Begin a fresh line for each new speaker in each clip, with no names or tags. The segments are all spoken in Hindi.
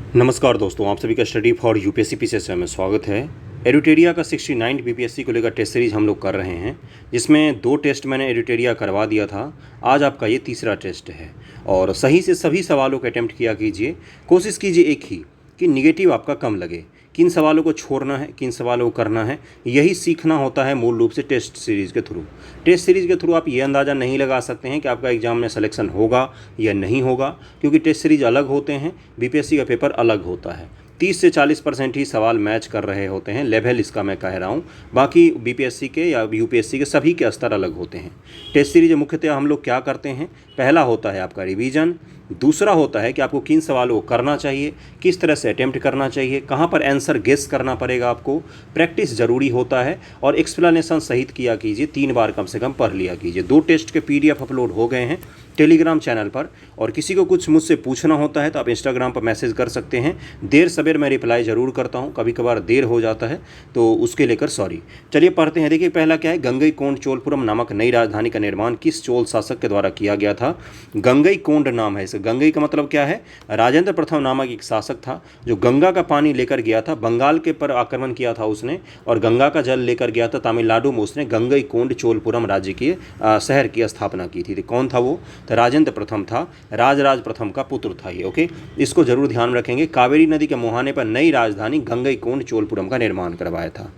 नमस्कार दोस्तों, आप सभी का स्टडी फॉर यूपीएससी पीसीएस में स्वागत है। एडुटेरिया का 69 बीपीएससी को लेकर टेस्ट सीरीज हम लोग कर रहे हैं, जिसमें 2 टेस्ट मैंने एडुटेरिया करवा दिया था। आज आपका ये तीसरा टेस्ट है और सही से सभी सवालों का अटेम्प्ट किया कीजिए। कोशिश कीजिए एक ही कि निगेटिव आपका कम लगे, किन सवालों को छोड़ना है, किन सवालों को करना है, यही सीखना होता है मूल रूप से टेस्ट सीरीज़ के थ्रू। टेस्ट सीरीज़ के थ्रू आप ये अंदाज़ा नहीं लगा सकते हैं कि आपका एग्ज़ाम में सिलेक्शन होगा या नहीं होगा, क्योंकि टेस्ट सीरीज अलग होते हैं, बीपीएससी का पेपर अलग होता है। 30 से 40% ही सवाल मैच कर रहे होते हैं, लेवल इसका मैं कह रहा हूँ। बाकी बीपीएससी के या यूपीएससी के सभी के स्तर अलग होते हैं। टेस्ट सीरीज मुख्यतः हम लोग क्या करते हैं, पहला होता है आपका रिवीजन, दूसरा होता है कि आपको किन सवालों को करना चाहिए, किस तरह से अटेम्प्ट करना चाहिए, कहाँ पर आंसर गेस करना पड़ेगा आपको, प्रैक्टिस ज़रूरी होता है और एक्सप्लेनेशन सहित किया कीजिए, 3 बार कम से कम पढ़ लिया कीजिए। 2 टेस्ट के पीडीएफ अपलोड हो गए हैं टेलीग्राम चैनल पर, और किसी को कुछ मुझसे पूछना होता है तो आप इंस्टाग्राम पर मैसेज कर सकते हैं। देर सवेर मैं रिप्लाई ज़रूर करता हूं, कभी कभार देर हो जाता है तो उसके लेकर सॉरी। चलिए पढ़ते हैं। देखिए पहला क्या है, गंगईकोंड चोलपुरम नामक नई राजधानी का निर्माण किस चोल शासक के द्वारा किया गया था। गंगईकोंड नाम है इसे। गंगई का मतलब क्या है, राजेंद्र प्रथम नामक एक शासक था जो गंगा का पानी लेकर गया था, बंगाल के पर आक्रमण किया था उसने, और गंगा का जल लेकर गया था तमिलनाडु में। उसने गंगईकोंड चोलपुरम राज्य के शहर की स्थापना की थी। तो कौन था वो, तो राजेंद्र प्रथम था, राजराज प्रथम का पुत्र था ये। ओके, इसको जरूर ध्यान रखेंगे। कावेरी नदी के मुहाने पर नई राजधानी गंगईकोंड चोलपुरम का निर्माण करवाया था।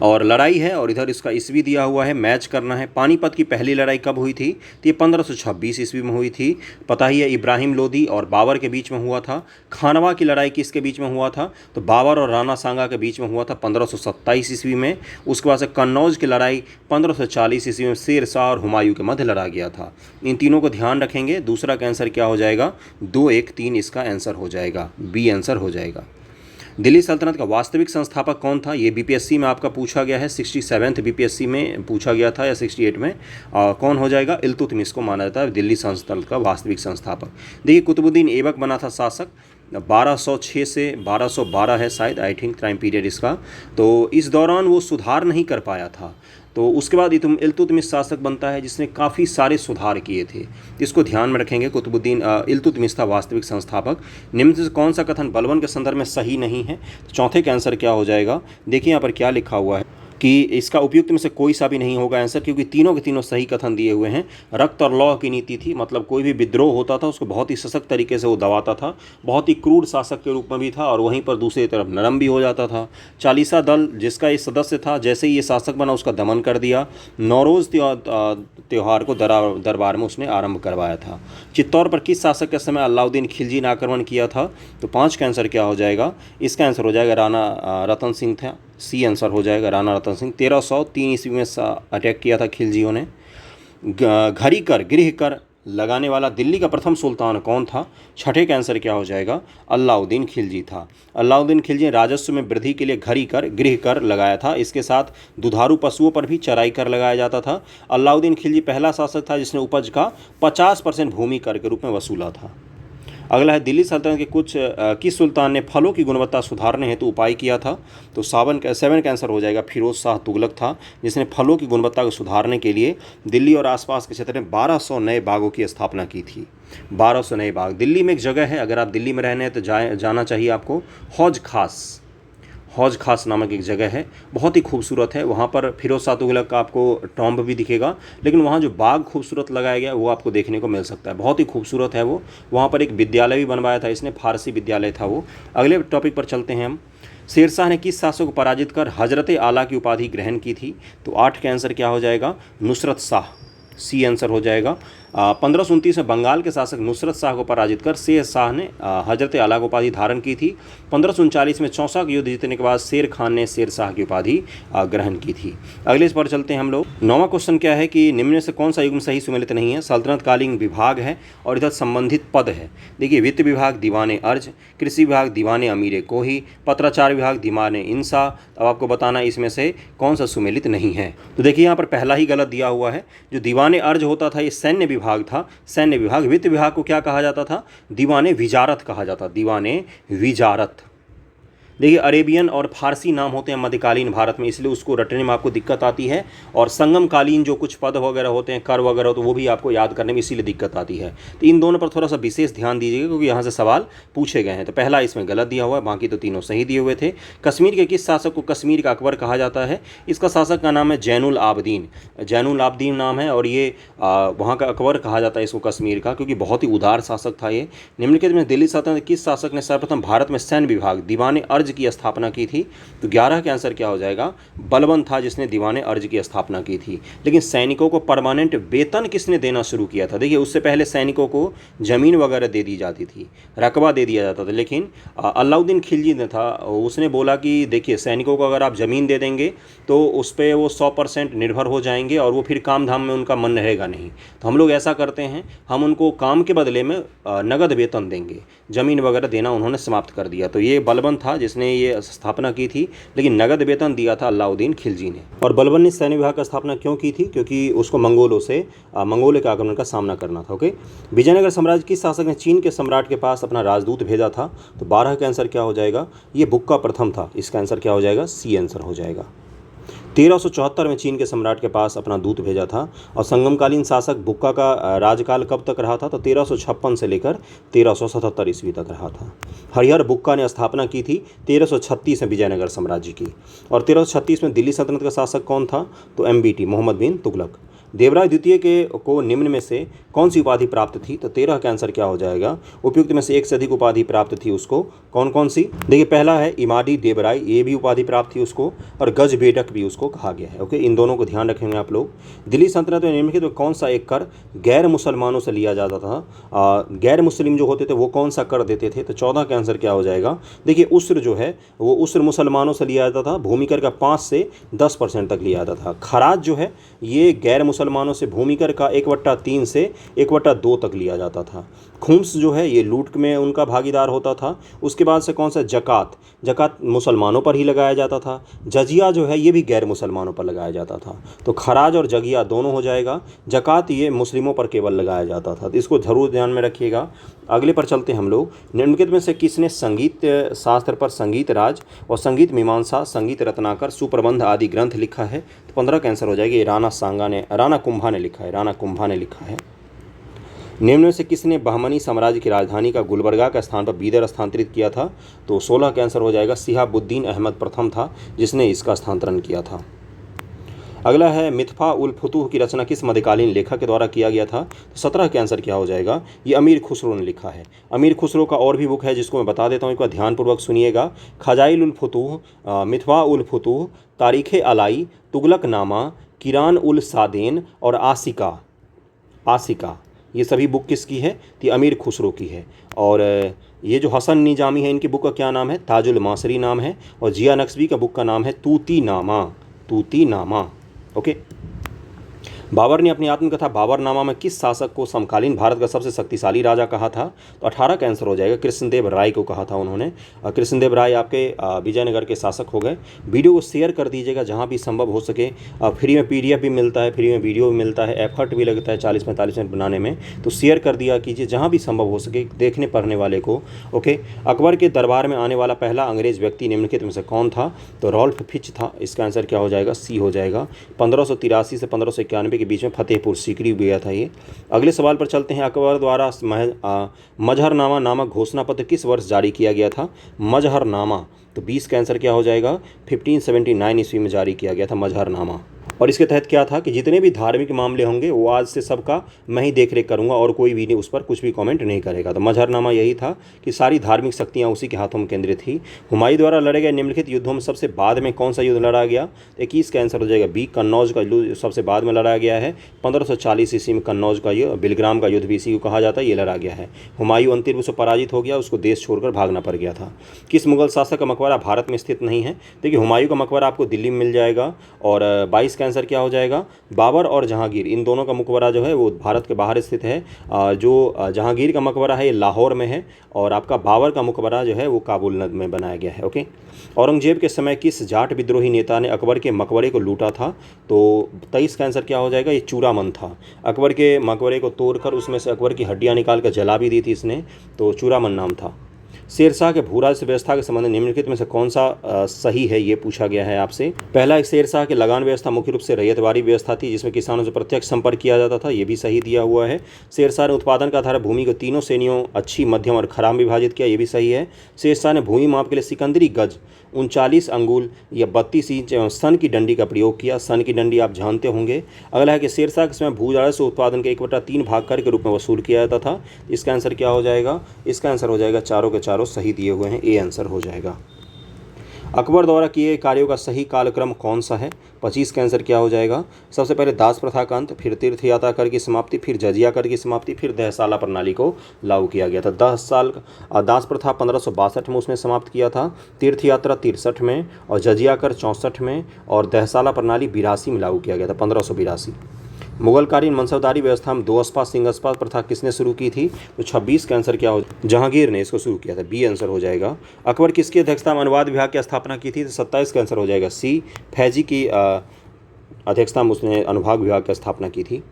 और लड़ाई है और इधर इसका ईस्वी दिया हुआ है, मैच करना है। पानीपत की पहली लड़ाई कब हुई थी, तो ये 1526 ईस्वी में हुई थी। पता ही है, इब्राहिम लोदी और बाबर के बीच में हुआ था। खानवा की लड़ाई किसके बीच में हुआ था, तो बाबर और राणा सांगा के बीच में हुआ था 1527 ईस्वी में। उसके बाद से कन्नौज की लड़ाई 1540 ईस्वी में शेर शाह और हुमायूं के मध्य लड़ा गया था। इन तीनों को ध्यान रखेंगे। दूसरा का आंसर क्या हो जाएगा, 2, 1, 3 इसका आंसर हो जाएगा, बी आंसर हो जाएगा। दिल्ली सल्तनत का वास्तविक संस्थापक कौन था, ये बीपीएससी में आपका पूछा गया है, 67th बीपीएससी में पूछा गया था या 68 में। कौन हो जाएगा, इल्तुतमिश को माना जाता है दिल्ली सल्तनत का वास्तविक संस्थापक। देखिए कुतुबुद्दीन ऐबक बना था शासक, 1206 से 1212 है शायद, आई थिंक टाइम पीरियड इसका। तो इस दौरान वो सुधार नहीं कर पाया था, तो उसके बाद इल्तुतमिश शासक बनता है जिसने काफ़ी सारे सुधार किए थे। इसको ध्यान में रखेंगे। कुतुबुद्दीन इल्तुतमिश था वास्तविक संस्थापक। निम्न से कौन सा कथन बलबन के संदर्भ में सही नहीं है, तो चौथे का आंसर क्या हो जाएगा। देखिए यहाँ पर क्या लिखा हुआ है कि इसका उपयुक्त में से कोई सा भी नहीं होगा आंसर, क्योंकि तीनों के तीनों सही कथन दिए हुए हैं। रक्त और लौह की नीति थी, मतलब कोई भी विद्रोह होता था उसको बहुत ही सशक्त तरीके से वो दबाता था, बहुत ही क्रूर शासक के रूप में भी था, और वहीं पर दूसरी तरफ नरम भी हो जाता था। चालीसा दल जिसका ये सदस्य था, जैसे ही ये शासक बना उसका दमन कर दिया। नौरोज़ त्यौहार को दरबार में उसने आरंभ करवाया था। चित्तौड़ पर किस शासक के समय अलाउद्दीन खिलजी ने आक्रमण किया था, तो 5 का आंसर क्या हो जाएगा, इसका आंसर हो जाएगा राणा रतन सिंह था, सी आंसर हो जाएगा राणा रतन सिंह। 1303 ईस्वी में अटैक किया था खिलजियों ने। घड़ी कर गृह कर लगाने वाला दिल्ली का प्रथम सुल्तान कौन था, छठे का आंसर क्या हो जाएगा, अलाउद्दीन खिलजी था। अलाउद्दीन खिलजी ने राजस्व में वृद्धि के लिए घड़ी कर गृह कर लगाया था। इसके साथ दुधारू पशुओं पर भी चराई कर लगाया जाता था। अलाउद्दीन खिलजी पहला शासक था जिसने उपज का 50% भूमि कर के रूप में वसूला था। अगला है, दिल्ली सल्तनत के किस सुल्तान ने फलों की गुणवत्ता सुधारने हेतु उपाय किया था, तो 7 का आंसर हो जाएगा, फिरोज शाह तुगलक था जिसने फलों की गुणवत्ता को सुधारने के लिए दिल्ली और आसपास के क्षेत्र में 1200 नए बागों की स्थापना की थी। 1200 नए बाग। दिल्ली में एक जगह है, अगर आप दिल्ली में रहने हैं तो जाना चाहिए आपको, हौज खास नामक एक जगह है, बहुत ही खूबसूरत है। वहाँ पर फिरोज शाह तुगलक का आपको टॉम्ब भी दिखेगा, लेकिन वहाँ जो बाग खूबसूरत लगाया गया वो आपको देखने को मिल सकता है, बहुत ही खूबसूरत है वो। वहाँ पर एक विद्यालय भी बनवाया था इसने, फारसी विद्यालय था वो। अगले टॉपिक पर चलते हैं हम। शेरशाह ने किस शासक को पराजित कर हजरत आला की उपाधि ग्रहण की थी, तो 8 का आंसर क्या हो जाएगा, नुसरत शाह, सी आंसर हो जाएगा। 1529 में बंगाल के शासक नुसरत शाह को पराजित कर शेर शाह ने हजरत आला की उपाधि धारण की थी। 1539 में चौसा का युद्ध जीतने के बाद शेर खान ने शेर शाह की उपाधि ग्रहण की थी। अगले इस पर चलते हैं हम लोग। 9वां क्वेश्चन क्या है कि निम्न में से कौन सा युग्म सही सुमेलित नहीं है। सल्तनतकालीन विभाग है और इधर संबंधित पद है। देखिए, वित्त विभाग दीवाने अर्ज, कृषि विभाग दीवाने अमीर कोही, पत्राचार विभाग दीवाने इंसा। अब आपको बताना इसमें से कौन सा सुमेलित नहीं है। तो देखिए यहाँ पर पहला ही गलत दिया हुआ है। जो दीवाने अर्ज होता था ये सैन्य विभाग था, सैन्य विभाग। वित्त विभाग को क्या कहा जाता था, दीवाने विजारत कहा जाता, दीवाने विजारत। देखिए अरेबियन और फारसी नाम होते हैं मध्यकालीन भारत में, इसलिए उसको रटने में आपको दिक्कत आती है। और संगमकालीन जो कुछ पद वगैरह होते हैं, कर वगैरह, तो वो भी आपको याद करने में इसीलिए दिक्कत आती है। तो इन दोनों पर थोड़ा सा विशेष ध्यान दीजिएगा क्योंकि यहाँ से सवाल पूछे गए हैं। तो पहला इसमें गलत दिया हुआ है, बाकी तो तीनों सही दिए हुए थे। कश्मीर के किस शासक को कश्मीर का अकबर कहा जाता है? इसका शासक का नाम है जैनुल आबदीन। जैनुल आबदीन नाम है और ये वहाँ का अकबर कहा जाता है इसको कश्मीर का, क्योंकि बहुत ही उदार शासक था ये। निम्नलिखित में दिल्ली सल्तनत किस शासक ने सर्वप्रथम भारत में सैन्य विभाग दीवाने अर्ज की स्थापना की थी? तो 11 का आंसर क्या हो जाएगा? बलबन था जिसने दीवाने अर्ज की स्थापना की थी। लेकिन सैनिकों को परमानेंट वेतन किसने देना शुरू किया था? देखिए उससे पहले सैनिकों को जमीन वगैरह दे दी जाती थी, रकबा दे दिया जाता था, लेकिन अलाउद्दीन खिलजी ने था, उसने बोला कि देखिए सैनिकों को अगर आप ज़मीन दे देंगे तो उस पर वो 100% निर्भर हो जाएंगे और वो फिर काम धाम में उनका मन रहेगा नहीं। तो हम लोग ऐसा करते हैं, हम उनको काम के बदले में नगद वेतन देंगे, ज़मीन वगैरह देना उन्होंने समाप्त कर दिया। तो ये बलबन था जिसने ये स्थापना की थी, लेकिन नगद वेतन दिया था अलाउद्दीन खिलजी ने। और बलबन ने सैन्य विभाग की स्थापना क्यों की थी? क्योंकि उसको मंगोलों के आक्रमण का सामना करना था। ओके, विजयनगर साम्राज्य किस शासक ने चीन के सम्राट के पास अपना राजदूत भेजा था? तो 12 का आंसर क्या हो जाएगा? ये बुक्का प्रथम था। इसका आंसर क्या हो जाएगा? सी आंसर हो जाएगा। 1374 में चीन के सम्राट के पास अपना दूत भेजा था। और संगमकालीन शासक बुक्का का राजकाल कब तक रहा था? तो 1356 से लेकर 1377 ईस्वी तक रहा था। हरिहर बुक्का ने स्थापना की थी 1336 में विजयनगर साम्राज्य की। और 1336 में दिल्ली सल्तनत का शासक कौन था? तो MBT मोहम्मद बिन तुगलक। देवराय द्वितीय को निम्न में से कौन सी उपाधि प्राप्त थी? तो 13 का आंसर क्या हो जाएगा? उपयुक्त में से एक से अधिक उपाधि प्राप्त थी उसको। कौन कौन सी? देखिए पहला है इमादी देवराय, ये भी उपाधि प्राप्त थी उसको, और गजबेडक भी उसको कहा गया है। ओके, इन दोनों को ध्यान रखेंगे आप लोग। दिल्ली सल्तनत में निम्नलिखित में कौन सा एक कर गैर मुसलमानों से लिया जाता था? गैर मुस्लिम जो होते थे वो कौन सा कर देते थे? तो 14 का आंसर क्या हो जाएगा? देखिए उस्र जो है वो उस्र मुसलमानों से लिया जाता था, भूमि कर का 5 से 10% तक लिया जाता था। खराज जो है ये गैर मुसलमानों से भूमि कर का 1/3 से 1/2 तक लिया जाता था। खुम्स जो है ये लूट में उनका भागीदार होता था। उसके बाद से कौन सा? जकात मुसलमानों पर ही लगाया जाता था। जजिया जो है ये भी गैर मुसलमानों पर लगाया जाता था। तो खराज और जगिया दोनों हो जाएगा। जकात ये मुस्लिमों पर केवल लगाया जाता था, तो इसको ज़रूर ध्यान में रखिएगा। अगले पर चलते हैं हम लोग। निम्नलिखित में से किसने संगीत शास्त्र पर संगीत राज और संगीत मीमांसा, संगीत रत्नाकर, सुप्रबंध आदि ग्रंथ लिखा है? तो 15 का आंसर हो जाएगा। ये राणा कुंभा ने लिखा है। राणा कुंभा ने लिखा है। निम्न में से किसने बहमनी साम्राज्य की राजधानी का गुलबर्गा के स्थान पर बीदर स्थानांतरित किया था? तो 16 का आंसर हो जाएगा। सिहाबुद्दीन अहमद प्रथम था जिसने इसका स्थानांतरण किया था। अगला है मिथफा उल फुतूह की रचना किस मध्यकालीन लेखक के द्वारा किया गया था? तो 17 के आंसर क्या हो जाएगा? ये अमीर खुसरो ने लिखा है। अमीर खुसरो का और भी बुक है जिसको मैं बता देता हूँ, एक बार ध्यानपूर्वक सुनिएगा। खजाइल उल फुतूह, मिथफा उल फुतूह, तारीख़ अलाई, तुगलक नामा, किरान उल सादेन और आसिका, ये सभी बुक किसकी है? तो अमीर खुसरो की है। और ये जो हसन निजामी है इनकी बुक का क्या नाम है? ताजुल मासरी नाम है। और जिया नक्शबी का बुक का नाम है तूतीनामा। ओके, बाबर ने अपनी आत्मकथा बाबरनामा में किस शासक को समकालीन भारत का सबसे शक्तिशाली राजा कहा था? तो 18 का आंसर हो जाएगा। कृष्णदेव राय को कहा था उन्होंने। कृष्णदेव राय आपके विजयनगर के शासक हो गए। वीडियो को शेयर कर दीजिएगा जहां भी संभव हो सके। फ्री में PDF भी मिलता है, फ्री में वीडियो भी मिलता है, एफर्ट भी लगता है 40-45 मिनट बनाने में, तो शेयर कर दिया कीजिए जहाँ भी संभव हो सके देखने पढ़ने वाले को। ओके, अकबर के दरबार में आने वाला पहला अंग्रेज व्यक्ति निम्नलिखित में से कौन था? तो रॉल्फ फिच था। इसका आंसर क्या हो जाएगा? सी हो जाएगा। 1583 से 1591 के बीच में फतेहपुर सीकरी गया था ये। अगले सवाल पर चलते हैं। अकबर द्वारा मजहरनामा नामक घोषणा पत्र किस वर्ष जारी किया गया था? मजहरनामा, तो 20 का आंसर क्या हो जाएगा? 1579 ईस्वी में जारी किया गया था मजहरनामा। और इसके तहत क्या था कि जितने भी धार्मिक मामले होंगे वो आज से सबका मैं ही देख रेख करूँगा और कोई भी नहीं उस पर कुछ भी कमेंट नहीं करेगा। तो मजहरनामा यही था कि सारी धार्मिक शक्तियाँ उसी के हाथों में केंद्रित थी। हुमायूं द्वारा लड़े गए निम्नलिखित युद्धों में सबसे बाद में कौन सा युद्ध लड़ा गया? 21 का आंसर हो जाएगा बी, कन्नौज का युद्ध सबसे बाद में लड़ा गया है। 1540 ईस्वी में कन्नौज का युद्ध, बिलग्राम का युद्ध भी इसी को कहा जाता है, ये लड़ा गया है। हुमायूं अंतिम रूप से पराजित हो गया, उसको देश छोड़कर भागना पड़ गया था। किस मुगल शासक का मकबरा भारत में स्थित नहीं है? देखिए हुमायूं का मकबरा आपको दिल्ली में मिल जाएगा। और 22 का आंसर क्या हो जाएगा? बाबर और जहांगीर, इन दोनों का मकबरा जो है वो भारत के बाहर स्थित है। जो जहांगीर का मकबरा है ये लाहौर में है और आपका बाबर का मकबरा जो है वो काबुल में बनाया गया है। ओके, औरंगजेब के समय किस जाट विद्रोही नेता ने अकबर के मकबरे को लूटा था? तो 23 का आंसर क्या हो जाएगा? ये चूड़ामन था। अकबर के मकबरे को तोड़कर उसमें से अकबर की हड्डियाँ निकाल कर जला भी दी थी इसने, तो चूड़ामन नाम था। शेरशाह के भूराजस्व व्यवस्था के संबंध में निम्नलिखित में से कौन सा सही है, ये पूछा गया है आपसे। पहला, एक शेरशाह की लगान व्यवस्था मुख्य रूप से रैयतवारी व्यवस्था थी जिसमें किसानों से प्रत्यक्ष संपर्क किया जाता था, ये भी सही दिया हुआ है। शेरशाह ने उत्पादन का आधार भूमि को तीनों श्रेणियों अच्छी, मध्यम और खराब विभाजित किया, ये भी सही है। शेरशाह ने भूमि माप के लिए सिकंदरी गज 39 अंगुल या 32 इंच एवं सन की डंडी का प्रयोग किया। सन की डंडी आप जानते होंगे। अगला है कि शेरशाह के समय भूराजस्व उत्पादन के 1/3 भाग कर के रूप में वसूल किया जाता था। इसका आंसर क्या हो जाएगा? इसका आंसर हो जाएगा चारों के चारों सही दिए हुए हैं, ए आंसर हो जाएगा। अकबर द्वारा किए गए कार्यों का सही कालक्रम कौन सा है? 25 का आंसर क्या हो जाएगा? सबसे पहले दास प्रथा का अंत, फिर तीर्थ यात्रा कर की समाप्ति, फिर जजिया कर की समाप्ति, फिर दहसाला प्रणाली को लागू किया गया था। 10 साल दास प्रथा 1562 में उसने समाप्त किया था, तीर्थ यात्रा 63 में और जजिया कर 64 में और दहसाला प्रणाली 82 में लागू किया गया था, 1582। मुगलकालीन मनसबदारी व्यवस्था में 2 अस्पा सिंह प्रथा किसने शुरू की थी? तो 26 का आंसर क्या हो? जहांगीर ने इसको शुरू किया था, बी आंसर हो जाएगा। अकबर किसकी अध्यक्षता में अनुवाद विभाग की स्थापना की थी? तो 27 का आंसर हो जाएगा, सी फैजी की अध्यक्षता में उसने अनुभाग विभाग की स्थापना की थी।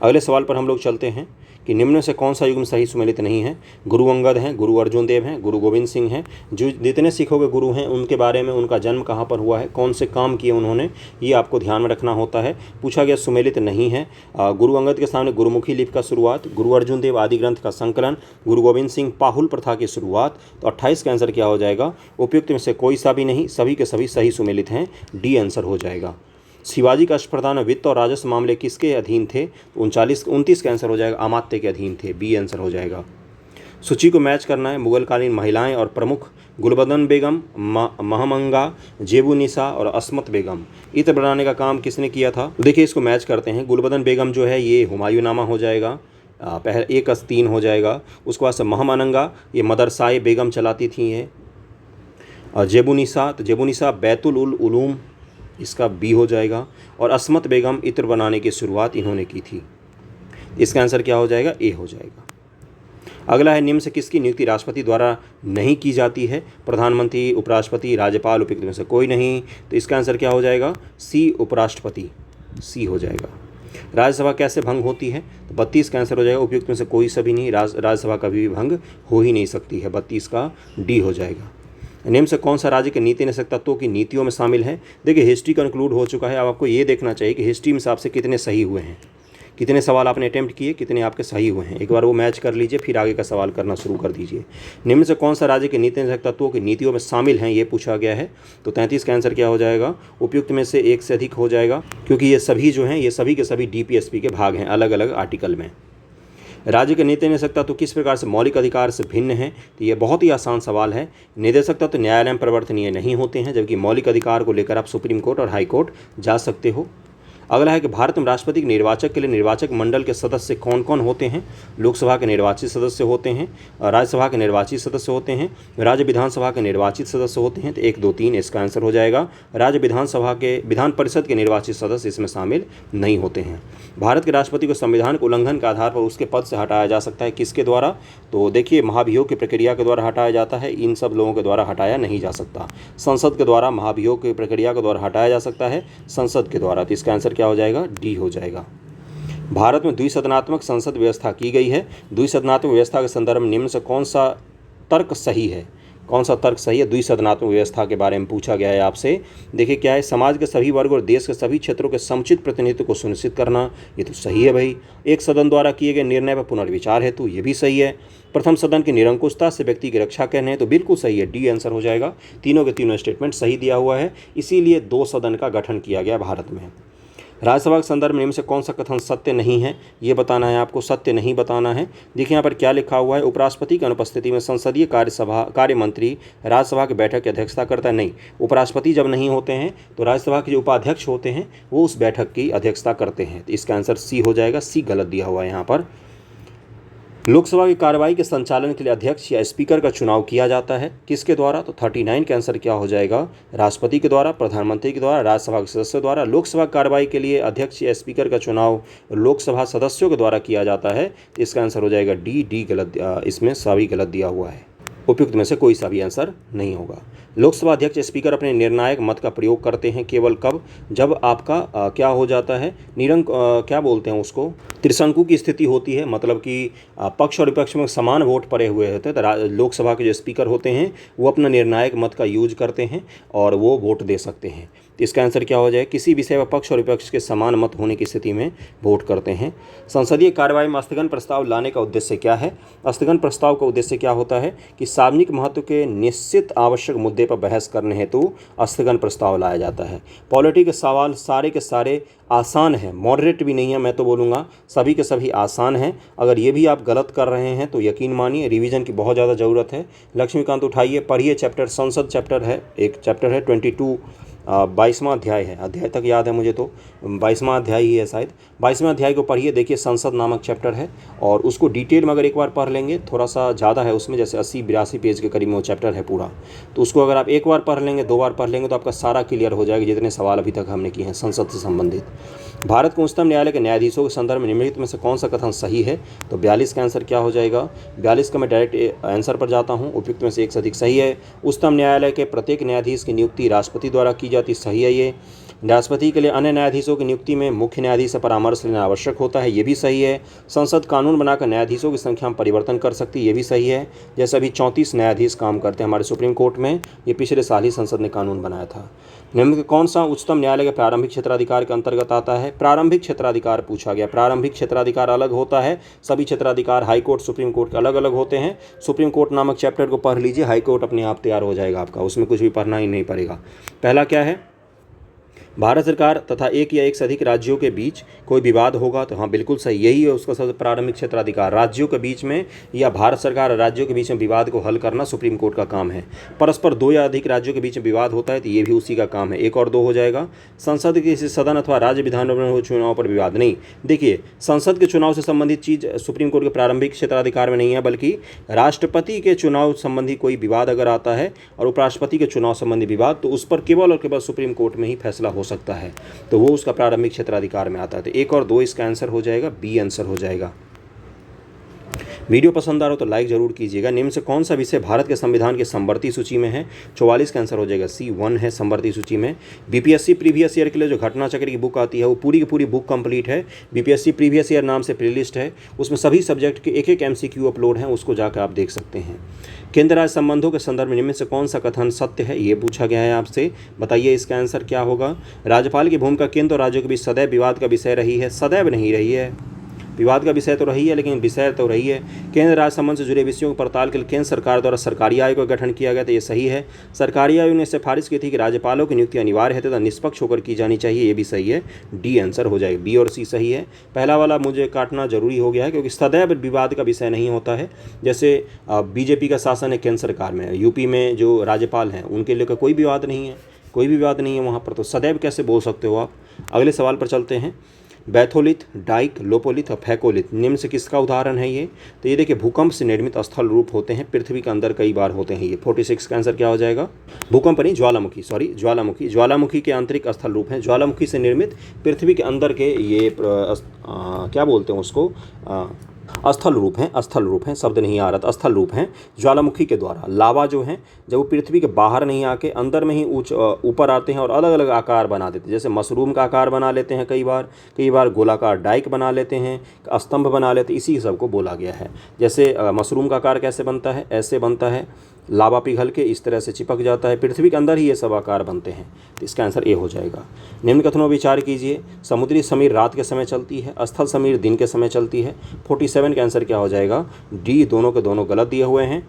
अगले सवाल पर हम लोग चलते हैं कि निम्न में से कौन सा युग्म सही सुमेलित नहीं है? गुरु अंगद हैं, गुरु अर्जुन देव हैं, गुरु गोविंद सिंह हैं। जो जितने सिखों के गुरु हैं उनके बारे में, उनका जन्म कहाँ पर हुआ है, कौन से काम किए उन्होंने, ये आपको ध्यान में रखना होता है। पूछा गया सुमेलित नहीं है। गुरु अंगद के सामने गुरुमुखी लिपि का शुरुआत, गुरु अर्जुन देव आदि ग्रंथ का संकलन, गुरु गोविंद सिंह पाहुल प्रथा की शुरुआत। तो 28 का आंसर क्या हो जाएगा? उपयुक्त में से कोई सा भी नहीं, सभी के सभी सही सुमेलित हैं, डी आंसर हो जाएगा। शिवाजी का अष्टप्रधान वित्त और राजस्व मामले किसके अधीन थे? 29 का आंसर हो जाएगा, अमात्य के अधीन थे, बी आंसर हो जाएगा। सूची को मैच करना है। मुगलकालीन महिलाएं और प्रमुख, गुलबदन बेगम, महमंगा, जेबुनिसा और अस्मत बेगम। इत्र बनाने का काम किसने किया था? देखिए इसको मैच करते हैं। गुलबदन बेगम जो है ये हुमायूंनामा हो जाएगा, पहले 1-3 हो जाएगा। उसके बाद से महमनंगा, ये मदरसाए बेगम चलाती थी ये। और जेबुनिसा, तो जेबुनिसा बैतुल उल उलूम, इसका बी हो जाएगा। और अस्मत बेगम इत्र बनाने की शुरुआत इन्होंने की थी, इसका आंसर क्या हो जाएगा? ए हो जाएगा। अगला है, निम्न से किसकी नियुक्ति राष्ट्रपति द्वारा नहीं की जाती है? प्रधानमंत्री, उपराष्ट्रपति, राज्यपाल, उपयुक्त में से कोई नहीं। तो इसका आंसर क्या हो जाएगा? सी उपराष्ट्रपति, सी हो जाएगा। राज्यसभा कैसे भंग होती है? तो 32 का आंसर हो जाएगा, उपयुक्त में से कोई सभी नहीं, राज्यसभा कभी भी भंग हो ही नहीं सकती है, 32 का डी हो जाएगा। निम्न से कौन सा राज्य के नीति निषेध तत्वों की नीतियों में शामिल है? देखिए हिस्ट्री कंक्लूड हो चुका है, अब आपको ये देखना चाहिए कि हिस्ट्री में आपसे कितने सही हुए हैं, कितने सवाल आपने अटेम्प्ट किए, कितने आपके सही हुए हैं। एक बार वो मैच कर लीजिए, फिर आगे का सवाल करना शुरू कर दीजिए। निम्न से कौन सा राज्य के नीति निषेध तत्वों की नीतियों में शामिल हैं, ये पूछा गया है। तो 33 का आंसर क्या हो जाएगा? उपयुक्त में से एक से अधिक हो जाएगा, क्योंकि ये सभी जो हैं ये सभी के सभी DPSP के भाग हैं, अलग अलग आर्टिकल में। राज्य के नीति निदेशक तत्व किस प्रकार से मौलिक अधिकार से भिन्न है? तो ये बहुत ही आसान सवाल है। निदेशक तत्व न्यायालय में परिवर्तनीय नहीं होते हैं, जबकि मौलिक अधिकार को लेकर आप सुप्रीम कोर्ट और हाई कोर्ट जा सकते हो। अगला है कि भारत में राष्ट्रपति के निर्वाचक के लिए निर्वाचक मंडल के सदस्य कौन कौन होते हैं? लोकसभा के निर्वाचित सदस्य होते हैं, राज्यसभा के निर्वाचित सदस्य होते हैं, राज्य विधानसभा के निर्वाचित सदस्य होते हैं। तो 1, 2, 3 इसका आंसर हो जाएगा। राज्य विधानसभा के विधान परिषद के निर्वाचित सदस्य इसमें शामिल नहीं होते हैं। भारत के राष्ट्रपति को संविधान के उल्लंघन के आधार पर उसके पद से हटाया जा सकता है, किसके द्वारा? तो देखिए महाभियोग की प्रक्रिया के द्वारा हटाया जाता है, इन सब लोगों के द्वारा हटाया नहीं जा सकता। संसद के द्वारा महाभियोग की प्रक्रिया के द्वारा हटाया जा सकता है, संसद के द्वारा। तो इसका आंसर क्या हो जाएगा? डी हो जाएगा। भारत में द्विसदनात्मक संसद व्यवस्था की गई है। द्विसदनात्मक व्यवस्था के संदर्भ में निम्न से कौन सा तर्क सही है? कौन सा तर्क सही है? द्विसदनात्मक व्यवस्था के बारे में पूछा गया है आपसे। देखिए क्या है, समाज के सभी वर्ग और देश के सभी क्षेत्रों के समुचित प्रतिनिधित्व को सुनिश्चित करना, ये तो सही है भाई। एक सदन द्वारा किए गए निर्णय पर पुनर्विचार है, तो ये भी सही है। प्रथम सदन की निरंकुशता से व्यक्ति की रक्षा करने हैं, तो बिल्कुल सही है, डी आंसर हो जाएगा। तीनों के तीनों स्टेटमेंट सही दिया हुआ है, इसीलिए 2 सदन का गठन किया गया भारत में। राज्यसभा के संदर्भ में निम्न से कौन सा कथन सत्य नहीं है, ये बताना है आपको, सत्य नहीं बताना है। देखिए यहाँ पर क्या लिखा हुआ है, उपराष्ट्रपति की अनुपस्थिति में संसदीय कार्य मंत्री राज्यसभा की बैठक की अध्यक्षता करता है। नहीं, उपराष्ट्रपति जब नहीं होते हैं तो राज्यसभा के जो उपाध्यक्ष होते हैं वो उस बैठक की अध्यक्षता करते हैं। तो इसका आंसर सी हो जाएगा, सी गलत दिया हुआ है यहाँ पर। लोकसभा की कार्रवाई के संचालन के लिए अध्यक्ष या स्पीकर का चुनाव किया जाता है, किसके द्वारा? तो 39 का आंसर क्या हो जाएगा? राष्ट्रपति के द्वारा, प्रधानमंत्री के द्वारा, राज्यसभा के सदस्यों द्वारा। लोकसभा कार्रवाई के लिए अध्यक्ष या स्पीकर का चुनाव लोकसभा सदस्यों के द्वारा किया जाता है। इसका आंसर हो जाएगा डी गलत, इसमें सभी गलत दिया हुआ है। उपयुक्त में से कोई सा भी आंसर नहीं होगा। लोकसभा अध्यक्ष स्पीकर अपने निर्णायक मत का प्रयोग करते हैं केवल कब? जब आपका क्या हो जाता है, क्या बोलते हैं उसको, त्रिशंकु की स्थिति होती है, मतलब कि पक्ष और विपक्ष में समान वोट पड़े हुए होते हैं, तो लोकसभा के जो स्पीकर होते हैं वो अपना निर्णायक मत का यूज करते हैं और वो वोट दे सकते हैं। तो इसका आंसर क्या हो जाए? किसी विषय पर पक्ष और विपक्ष के समान मत होने की स्थिति में वोट करते हैं। संसदीय कार्यवाही में स्थगन प्रस्ताव लाने का उद्देश्य क्या है? स्थगन प्रस्ताव का उद्देश्य क्या होता है कि सार्वजनिक महत्व के निश्चित आवश्यक मुद्दे पर बहस करने हेतु स्थगन प्रस्ताव लाया जाता है। पॉलिटी के सवाल सारे के सारे आसान है, मॉडरेट भी नहीं है, मैं तो बोलूँगा सभी के सभी आसान हैं। अगर ये भी आप गलत कर रहे हैं तो यकीन मानिए रिवीजन की बहुत ज़्यादा ज़रूरत है। लक्ष्मीकांत उठाइए, पढ़िए चैप्टर, संसद चैप्टर है, एक चैप्टर है 22, 22वां अध्याय है, अध्याय तक याद है मुझे तो 22वां अध्याय ही है शायद। 22वें अध्याय को पढ़िए, देखिए संसद नामक चैप्टर है और उसको डिटेल में अगर एक बार पढ़ लेंगे, थोड़ा सा ज़्यादा है उसमें, जैसे 80-82 पेज के करीब में वो चैप्टर है पूरा, तो उसको अगर आप एक बार पढ़ लेंगे, 2 बार पढ़ लेंगे तो आपका सारा क्लियर हो जाएगा जितने सवाल अभी तक हमने किए हैं संसद से संबंधित। भारत के उच्चतम न्यायालय के न्यायाधीशों के संदर्भ में निम्नलिखित में से कौन सा कथन सही है? तो 42 का आंसर क्या हो जाएगा? 42 का मैं डायरेक्ट आंसर पर जाता हूँ, उपयुक्त में से एक से अधिक सही है। उच्चतम न्यायालय के प्रत्येक न्यायाधीश की नियुक्ति राष्ट्रपति द्वारा की जाती, सही है ये। राष्ट्रपति के लिए अन्य न्यायाधीशों की नियुक्ति में मुख्य न्यायाधीश से परामर्श लेना आवश्यक होता है, ये भी सही है। संसद कानून बनाकर न्यायाधीशों की संख्या में परिवर्तन कर सकती है, ये भी सही है। जैसे अभी 34 न्यायाधीश काम करते हैं हमारे सुप्रीम कोर्ट में, ये पिछले साल ही संसद ने कानून बनाया था। निम्न कौन सा उच्चतम न्यायालय के प्रारंभिक क्षेत्राधिकार के अंतर्गत आता है? प्रारंभिक क्षेत्राधिकार पूछा गया। प्रारंभिक क्षेत्राधिकार अलग होता है, सभी क्षेत्राधिकार हाई कोर्ट सुप्रीम कोर्ट के अलग अलग होते हैं। सुप्रीम कोर्ट नामक चैप्टर को पढ़ लीजिए, हाई कोर्ट अपने आप तैयार हो जाएगा आपका, उसमें कुछ भी पढ़ना ही नहीं पड़ेगा। पहला क्या है? भारत सरकार तथा एक या एक से अधिक राज्यों के बीच कोई विवाद होगा, तो हाँ बिल्कुल सही, यही है उसका सबसे प्रारंभिक क्षेत्राधिकार। राज्यों के बीच में या भारत सरकार और राज्यों के बीच में विवाद को हल करना सुप्रीम कोर्ट का काम है। परस्पर 2 या अधिक राज्यों के बीच में विवाद होता है तो ये भी उसी का काम है, 1 और 2 हो जाएगा। संसद के किसी सदन अथवा राज्य विधानसभा चुनाव पर विवाद नहीं। देखिए, संसद के चुनाव से संबंधित चीज़ सुप्रीम कोर्ट के प्रारंभिक क्षेत्राधिकार में नहीं है, बल्कि राष्ट्रपति के चुनाव संबंधी कोई विवाद अगर आता है और उपराष्ट्रपति के चुनाव संबंधी विवाद, तो उस पर केवल और केवल सुप्रीम कोर्ट में ही फैसला हो सकता है, तो वो उसका प्रारंभिक क्षेत्राधिकार में आता है। तो 1 और 2 इसका आंसर हो जाएगा, बी आंसर हो जाएगा। वीडियो पसंद आ रहा हो तो लाइक जरूर कीजिएगा। निम्न से कौन सा विषय भारत के संविधान की समवर्ती सूची में है? 44 का आंसर हो जाएगा, C1 है समवर्ती सूची में। बीपीएससी प्रीवियस ईयर के लिए जो घटना चक्र की बुक आती है वो पूरी की पूरी बुक कंप्लीट है। बीपीएससी प्रीवियस ईयर नाम से प्लेलिस्ट है, उसमें सभी सब्जेक्ट के एक MCQ अपलोड हैं, उसको जाकर आप देख सकते हैं। केंद्र राज्य संबंधों के संदर्भ में निम्न से कौन सा कथन सत्य है, ये पूछा गया है आपसे, बताइए इसका आंसर क्या होगा। राज्यपाल की भूमिका केंद्र और राज्यों के बीच सदैव विवाद का विषय रही है, सदैव नहीं रही है, विवाद का विषय तो रही है लेकिन विषय तो रही है। केंद्र राज्य संबंध से जुड़े विषयों की पड़ताल के लिए केंद्र सरकार द्वारा सरकारी आयोग का गठन किया गया, तो ये सही है। सरकारी आयोग ने सिफारिश की थी कि राज्यपालों की नियुक्ति अनिवार्य है तथा निष्पक्ष होकर की जानी चाहिए, ये भी सही है, डी आंसर हो जाएगा। बी और सी सही है। पहला वाला मुझे काटना जरूरी हो गया है क्योंकि सदैव विवाद का विषय नहीं होता है। जैसे बीजेपी का शासन है केंद्र सरकार में, यूपी में जो राज्यपाल हैं उनके लिए कोई विवाद नहीं है, कोई भी विवाद नहीं है वहाँ पर, तो सदैव कैसे बोल सकते हो आप। अगले सवाल पर चलते हैं। बैथोलिथ, डाइक, लोपोलिथ और फैकोलिथ निम्न से किसका उदाहरण है ये? तो ये देखिए, भूकंप से निर्मित स्थल रूप होते हैं, पृथ्वी के अंदर कई बार होते हैं ये। 46 का आंसर क्या हो जाएगा? भूकंप नहीं, ज्वालामुखी, सॉरी ज्वालामुखी, ज्वालामुखी के आंतरिक स्थल रूप हैं। ज्वालामुखी से निर्मित पृथ्वी के अंदर के ये क्या बोलते हैं उसको, स्थल रूप हैं, स्थल रूप हैं, शब्द नहीं आ रहा था, स्थल रूप हैं ज्वालामुखी के द्वारा। लावा जो है जब वो पृथ्वी के बाहर नहीं आके अंदर में ही ऊपर आते हैं और अलग अलग आकार बना देते हैं, जैसे मशरूम का आकार बना लेते हैं, कई बार गोलाकार डाइक बना लेते हैं, स्तंभ बना लेते हैं, इसी सब को बोला गया है। जैसे मशरूम का आकार कैसे बनता है, ऐसे बनता है, लावा पिघल के इस तरह से चिपक जाता है, पृथ्वी के अंदर ही ये सब आकार बनते हैं, तो इसका आंसर ए हो जाएगा। निम्न कथनों विचार कीजिए। समुद्री समीर रात के समय चलती है, स्थल समीर दिन के समय चलती है। 47 का आंसर क्या हो जाएगा? डी, दोनों के दोनों गलत दिए हुए हैं।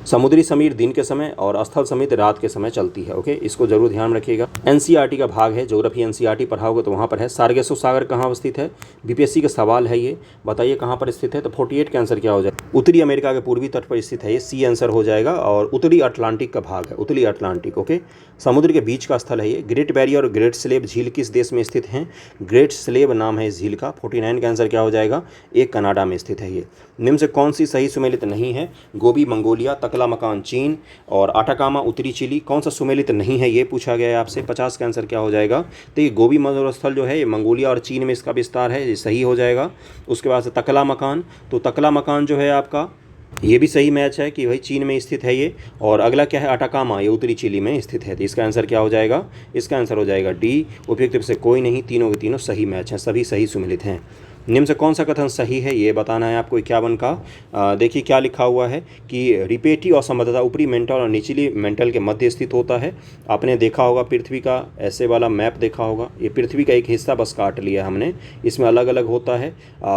समुद्री समीर दिन के समय और स्थल समीर रात के समय चलती है। ओके, इसको जरूर ध्यान रखिएगा। एनसीईआरटी का भाग है, ज्योग्राफी एनसीईआरटी पढ़ाओगे तो वहाँ पर है। सार्गेसो सागर कहाँ स्थित है? बीपीएससी का सवाल है ये, बताइए कहाँ पर स्थित है? तो 48 का आंसर क्या हो जाएगा? उत्तरी अमेरिका के पूर्वी तट पर स्थित है, ये सी आंसर हो जाएगा। और उत्तरी अटलांटिक का भाग है, उत्तरी अटलांटिक। ओके, समुद्र के बीच का स्थल है ये। ग्रेट बैरियर और ग्रेट स्लेव झील किस देश में स्थित हैं? ग्रेट स्लेव नाम है इस झील का। 49 का आंसर क्या हो जाएगा? एक कनाडा में स्थित है ये। निम्न से कौन सी सही सुमेलित नहीं है? गोबी मंगोलिया, तकला मकान चीन और आटाकामा उत्तरी चिली, कौन सा सुमेलित नहीं है ये पूछा गया है आपसे। 50 का आंसर क्या हो जाएगा? तो ये गोबी मरुस्थल जो है ये मंगोलिया और चीन में इसका विस्तार है, ये सही हो जाएगा। उसके बाद से तकला मकान, तो तकला मकान जो है आपका ये भी सही मैच है कि भाई चीन में स्थित है ये। और अगला क्या है, अटाकामा, ये उत्तरी चिली में स्थित है। तो इसका आंसर क्या हो जाएगा, इसका आंसर हो जाएगा डी। उपयुक्त रूप से कोई नहीं, तीनों के तीनों सही मैच हैं, सभी सही सुमेलित हैं। निम्न से कौन सा कथन सही है ये बताना है आपको 51 का। देखिए क्या लिखा हुआ है कि रिपेटी असंबद्धता ऊपरी मेंटल और निचली मेंटल के मध्य स्थित होता है। आपने देखा होगा पृथ्वी का ऐसे वाला मैप देखा होगा, ये पृथ्वी का एक हिस्सा बस काट लिया हमने, इसमें अलग अलग होता है।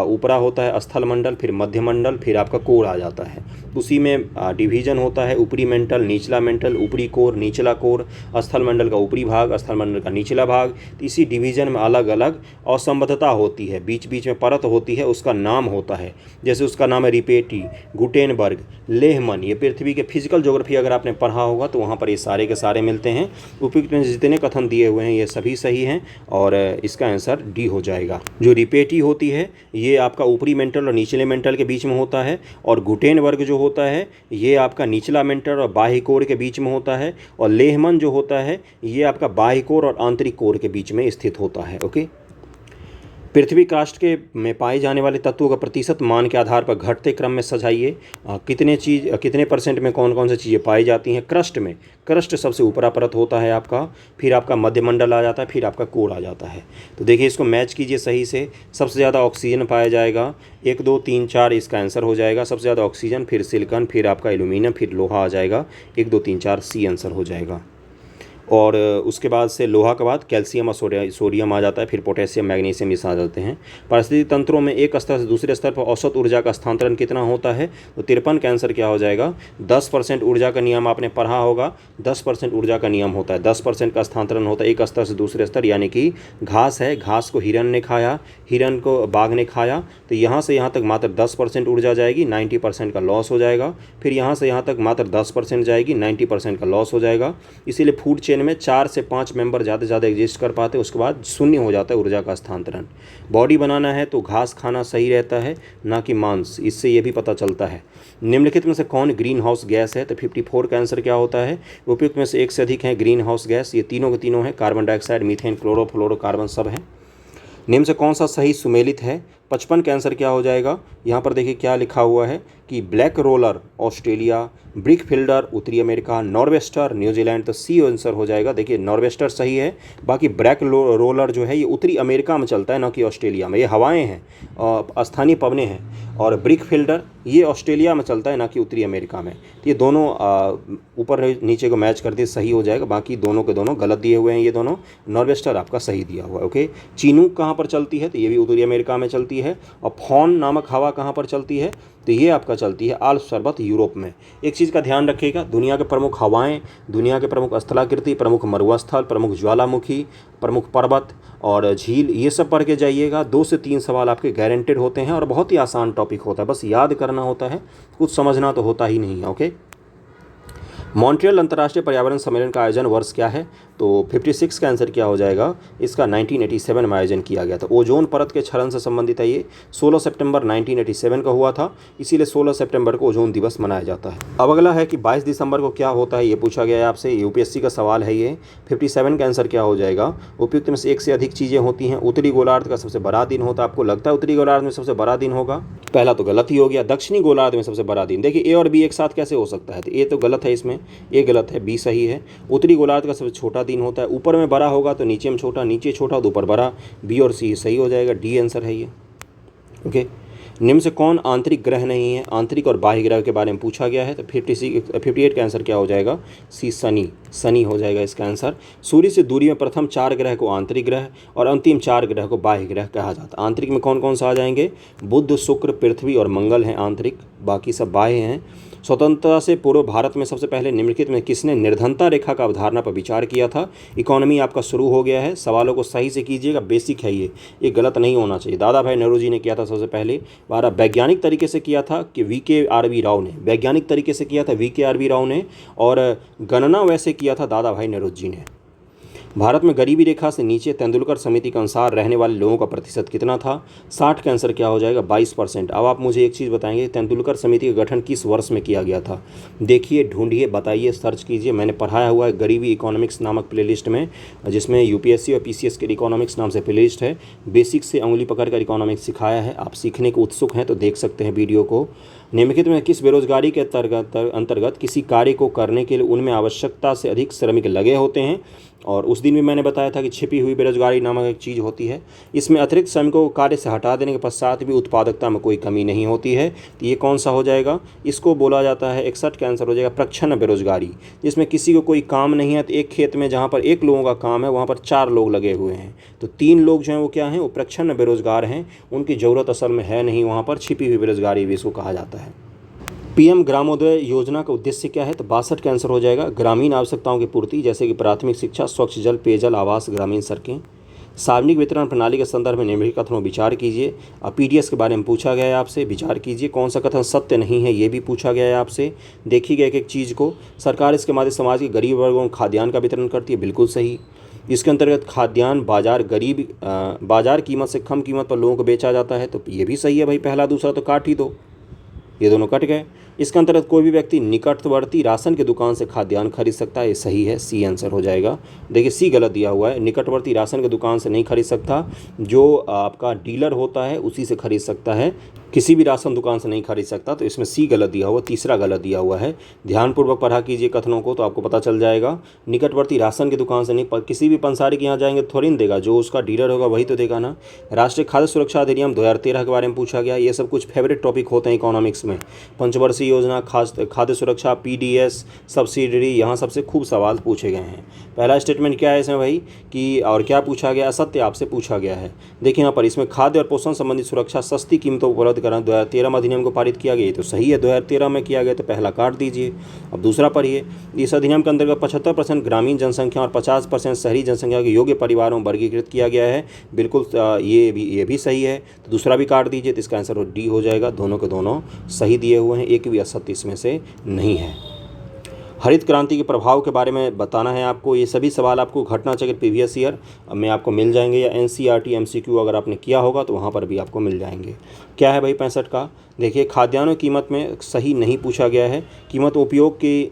ऊपरा होता है स्थल मंडल, फिर मध्य मंडल, फिर आपका कोर आ जाता है। उसी में डिवीजन होता है, ऊपरी मेंटल, निचला मेंटल, ऊपरी कोर, निचला कोर, स्थल मंडल का ऊपरी भाग, स्थल मंडल का निचला भाग। इसी डिवीजन में अलग अलग असंबद्धता होती है, बीच बीच में परत होती है, उसका नाम होता है। जैसे उसका नाम है रिपेटी, गुटेनबर्ग, लेहमन। ये पृथ्वी के फिजिकल ज्योग्राफी अगर आपने पढ़ा होगा तो वहाँ पर ये सारे के सारे मिलते हैं। उपयुक्त में जितने कथन दिए हुए हैं ये सभी सही हैं और इसका आंसर डी हो जाएगा। जो रिपेटी होती है ये आपका ऊपरी मेंटल और निचले मेंटल के बीच में होता है, और गुटेनबर्ग जो होता है ये आपका निचला मेंटल और बाह्य कोर के बीच में होता है, और लेहमन जो होता है ये आपका बाह्य कोर और आंतरिक कोर के बीच में स्थित होता है। ओके। पृथ्वी काष्ठ के में पाए जाने वाले तत्वों का प्रतिशत मान के आधार पर घटते क्रम में सजाइए। कितने परसेंट में कौन कौन सी चीज़ें पाई जाती हैं। क्रस्ट में, क्रस्ट सबसे ऊपरा परत होता है आपका, फिर आपका मध्यमंडल आ जाता है, फिर आपका कोर आ जाता है। तो देखिए इसको मैच कीजिए सही से। सबसे ज़्यादा ऑक्सीजन पाया जाएगा, 1 2 3 4 इसका आंसर हो जाएगा। सबसे ज़्यादा ऑक्सीजन, फिर सिलिकॉन, फिर आपका एल्यूमिनियम, फिर लोहा आ जाएगा। 1 2 3 4 सी आंसर हो जाएगा। और उसके बाद से लोहा के बाद कैल्शियम और सोडियम आ जाता है, फिर पोटेशियम, मैग्नीशियम इस आ जाते हैं। पारिस्थितिक तंत्रों में एक स्तर से दूसरे स्तर पर औसत ऊर्जा का स्थानांतरण कितना होता है, तो 53 का आंसर क्या हो जाएगा। 10% ऊर्जा का नियम आपने पढ़ा होगा, 10% ऊर्जा का नियम होता है, 10% का स्थानांतरण होता है एक स्तर से दूसरे स्तर। यानी कि घास है, घास को हिरन ने खाया, हिरन को बाघ ने खाया, तो यहाँ से यहाँ तक मात्र 10% ऊर्जा जाएगी, 90% का लॉस हो जाएगा। फिर यहाँ से यहाँ तक मात्र 10% जाएगी, 90% का लॉस हो जाएगा। इसीलिए फूड चेन में 4 से 5 मेंबर ज़्यादा से ज़्यादा एग्जिस्ट कर पाते हैं, उसके बाद शून्य हो जाता है ऊर्जा का स्थानांतरण। बॉडी बनाना है तो घास खाना सही रहता है, ना कि मांस, इससे ये भी पता चलता है। निम्नलिखित में से कौन ग्रीन हाउस गैस है, तो 54 का आंसर क्या होता है। उपयुक्त में से एक से अधिक है ग्रीन हाउस गैस, ये तीनों के तीनों हैं, कार्बन डाइऑक्साइड, मीथेन, क्लोरोफ्लोरोकार्बन सब है। निम्न से कौन सा सही सुमेलित है। 55 का आंसर क्या हो जाएगा। यहाँ पर देखिए क्या लिखा हुआ है कि black roller Australia, brick fielder उत्तरी अमेरिका, नॉर्वेस्टर न्यूजीलैंड, तो सी आंसर हो जाएगा। देखिए नॉर्वेस्टर सही है, बाकी ब्लैक रोलर जो है ये उत्तरी अमेरिका में चलता है, ना कि ऑस्ट्रेलिया में। ये हवाएं हैं, स्थानीय पवनें हैं। और ब्रिक फिल्डर ये ऑस्ट्रेलिया में चलता है, ना कि उत्तरी अमेरिका में। तो ये दोनों ऊपर नीचे को मैच कर दिए, सही हो जाएगा। बाकी दोनों के दोनों गलत दिए हुए हैं, ये दोनों। नॉर्वेस्टर आपका सही दिया हुआ है। ओके। चीनूक कहाँ पर चलती है, तो ये भी उत्तरी अमेरिका में चलती है। और फॉन नामक हवा कहाँ पर चलती है, तो ये आपका चलती है आल्प पर्वत यूरोप में। एक चीज़ का ध्यान रखिएगा, दुनिया के प्रमुख हवाएं, दुनिया के प्रमुख स्थलाकृति, प्रमुख मरुस्थल, प्रमुख ज्वालामुखी, प्रमुख पर्वत और झील, ये सब पढ़ के जाइएगा। 2 से 3 सवाल आपके गारंटेड होते हैं और बहुत ही आसान टॉपिक होता है, बस याद करना होता है, कुछ समझना तो होता ही नहीं है। ओके। मॉन्ट्रियल अंतर्राष्ट्रीय पर्यावरण सम्मेलन का आयोजन वर्ष क्या है, तो 56 का आंसर क्या हो जाएगा। इसका 1987 में आयोजन किया गया था। ओजोन परत के क्षरण से संबंधित है ये। 16 सितंबर 1987 का हुआ था, इसीलिए 16 सितंबर को ओजोन दिवस मनाया जाता है। अब अगला है कि 22 दिसंबर को क्या होता है, ये पूछा गया है आपसे, यूपीएससी का सवाल है ये। 57 का आंसर क्या हो जाएगा। उपयुक्त में से एक से अधिक चीज़ें होती हैं। उत्तरी गोलार्ध का सबसे बड़ा दिन होता है। आपको लगता है उत्तरी गोलार्ध में सबसे बड़ा दिन होगा, पहला तो गलत ही हो गया। दक्षिणी गोलार्ध में सबसे बड़ा दिन, देखिए ए और बी एक साथ कैसे हो सकता है, तो ए तो गलत है, इसमें ए गलत है, बी सही है। उत्तरी गोलार्ध का सबसे छोटा दिन होता है। ऊपर में बड़ा होगा तो नीचे में छोटा, नीचे छोटा तो ऊपर बड़ा। बी और सी सही हो जाएगा, डी आंसर है ये। ओके। निम्न से कौन आंतरिक ग्रह नहीं है। आंतरिक और बाह्य ग्रह के बारे में पूछा गया है, तो 58 का आंसर क्या हो जाएगा। सी शनि हो जाएगा इसका आंसर। सूर्य से दूरी में प्रथम 4 ग्रह को आंतरिक ग्रह और अंतिम 4 ग्रह को बाह्य ग्रह कहा जाता है। आंतरिक में कौन कौन सा आ जाएंगे, बुध, शुक्र, पृथ्वी और मंगल हैं आंतरिक, बाकी सब बाह्य हैं। स्वतंत्रता से पूर्व भारत में सबसे पहले निम्नलिखित में किसने निर्धनता रेखा का अवधारणा पर विचार किया था। इकोनॉमी आपका शुरू हो गया है, सवालों को सही से कीजिएगा, बेसिक है ये गलत नहीं होना चाहिए। दादा भाई नेहरू जी ने किया था सबसे पहले। 12 वैज्ञानिक तरीके से किया था कि VKRB राव ने, वैज्ञानिक तरीके से किया था VKRB राव ने, और गणना वैसे किया था दादा भाई नेहरू जी ने। भारत में गरीबी रेखा से नीचे तेंदुलकर समिति के अनुसार रहने वाले लोगों का प्रतिशत कितना था। 60 का आंसर क्या हो जाएगा, 22%। अब आप मुझे एक चीज़ बताएंगे, तेंदुलकर समिति का गठन किस वर्ष में किया गया था। देखिए, ढूंढिए, बताइए, सर्च कीजिए। मैंने पढ़ाया हुआ है गरीबी इकोनॉमिक्स नामक प्लेलिस्ट में, जिसमें UPSC और PCS के इकोनॉमिक्स नाम से प्लेलिस्ट है। बेसिक से उंगली पकड़ कर इकोनॉमिक्स सिखाया है। आप सीखने के उत्सुक हैं तो देख सकते हैं वीडियो को। निम्नलिखित में किस बेरोजगारी के अंतर्गत किसी कार्य को करने के लिए उनमें आवश्यकता से अधिक श्रमिक लगे होते हैं। और उस दिन भी मैंने बताया था कि छिपी हुई बेरोजगारी नामक एक चीज़ होती है। इसमें अतिरिक्त श्रमिकों को कार्य से हटा देने के पश्चात भी उत्पादकता में कोई कमी नहीं होती है। तो ये कौन सा हो जाएगा? इसको बोला जाता है 61 का आंसर हो जाएगा प्रच्छन्न बेरोजगारी, जिसमें किसी को कोई काम नहीं है। तो एक खेत में जहाँ पर 1 लोगों का काम है वहाँ पर 4 लोग लगे हुए हैं, तो 3 लोग जो हैं वो क्या हैं? वो प्रच्छन्न बेरोजगार हैं, उनकी ज़रूरत असल में है नहीं वहाँ पर। छिपी हुई बेरोजगारी भी इसको कहा जाता है। पीएम ग्रामोदय योजना का उद्देश्य क्या है? तो 62 का आंसर हो जाएगा ग्रामीण आवश्यकताओं की पूर्ति, जैसे कि प्राथमिक शिक्षा, स्वच्छ जल, पेयजल, आवास, ग्रामीण सड़कें। सार्वजनिक वितरण प्रणाली के संदर्भ में निम्नलिखित कथनों विचार कीजिए। पीडीएस के बारे में पूछा गया है आपसे, विचार कीजिए कौन सा कथन सत्य नहीं है, ये भी पूछा गया है आपसे। देखिएगा एक एक चीज़ को। सरकार इसके माध्यम से समाज के गरीब वर्गों को खाद्यान्न का वितरण करती है, बिल्कुल सही। इसके अंतर्गत खाद्यान्न बाजार कीमत से कम कीमत पर लोगों को बेचा जाता है, तो ये भी सही है भाई। पहला दूसरा तो काट ही दो, ये दोनों कट गए। इसके अंतर्गत कोई भी व्यक्ति निकटवर्ती राशन की दुकान से खाद्यान्न खरीद सकता है, ये सही है, सी आंसर हो जाएगा। देखिए सी गलत दिया हुआ है, निकटवर्ती राशन की दुकान से नहीं खरीद सकता, जो आपका डीलर होता है उसी से खरीद सकता है, किसी भी राशन दुकान से नहीं खरीद सकता। तो इसमें सी गलत दिया हुआ, तीसरा गलत दिया हुआ है। ध्यानपूर्वक पढ़ा कीजिए कथनों को तो आपको पता चल जाएगा। निकटवर्ती राशन की दुकान से नहीं, किसी भी पंसारी के यहाँ जाएंगे थोड़ी ना देगा, जो उसका डीलर होगा वही तो देगा ना। राष्ट्रीय खाद्य सुरक्षा अधिनियम 2013 के बारे में पूछा गया। ये सब कुछ फेवरेट टॉपिक होते हैं इकोनॉमिक्स में। पंचवर्षीय योजना, खाद्य सुरक्षा, पीडीएस, सब्सिडरी, यहाँ सबसे खूब सवाल पूछे गए हैं। पहला स्टेटमेंट क्या है इसमें भाई कि और क्या पूछा गया? असत्य आपसे पूछा गया है। देखिए यहाँ पर इसमें खाद्य और पोषण संबंधी सुरक्षा सस्ती कीमतों को उपलब्ध कराना 2013 में अधिनियम को पारित किया गया, तो सही है, 2013 में किया गया, तो पहला काट दीजिए। अब दूसरा पढ़िए। इस अधिनियम के अंतर्गत 75% ग्रामीण जनसंख्या और 50% शहरी जनसंख्या के योग्य परिवारों में वर्गीकृत किया गया है, बिल्कुल ये भी सही है, तो दूसरा भी काट दीजिए। तो इसका आंसर डी हो जाएगा। दोनों के दोनों सही दिए हुए हैं, एक भी असत्य इसमें से नहीं है। हरित क्रांति के प्रभाव के बारे में बताना है आपको। ये सभी सवाल आपको घटना चक्र प्रीवियस ईयर में आपको मिल जाएंगे, या एनसीईआरटी एमसीक्यू अगर आपने किया होगा तो वहाँ पर भी आपको मिल जाएंगे। क्या है भाई 65 का? देखिए खाद्यान्नों की कीमत में सही नहीं पूछा गया है। कीमत उपयोग की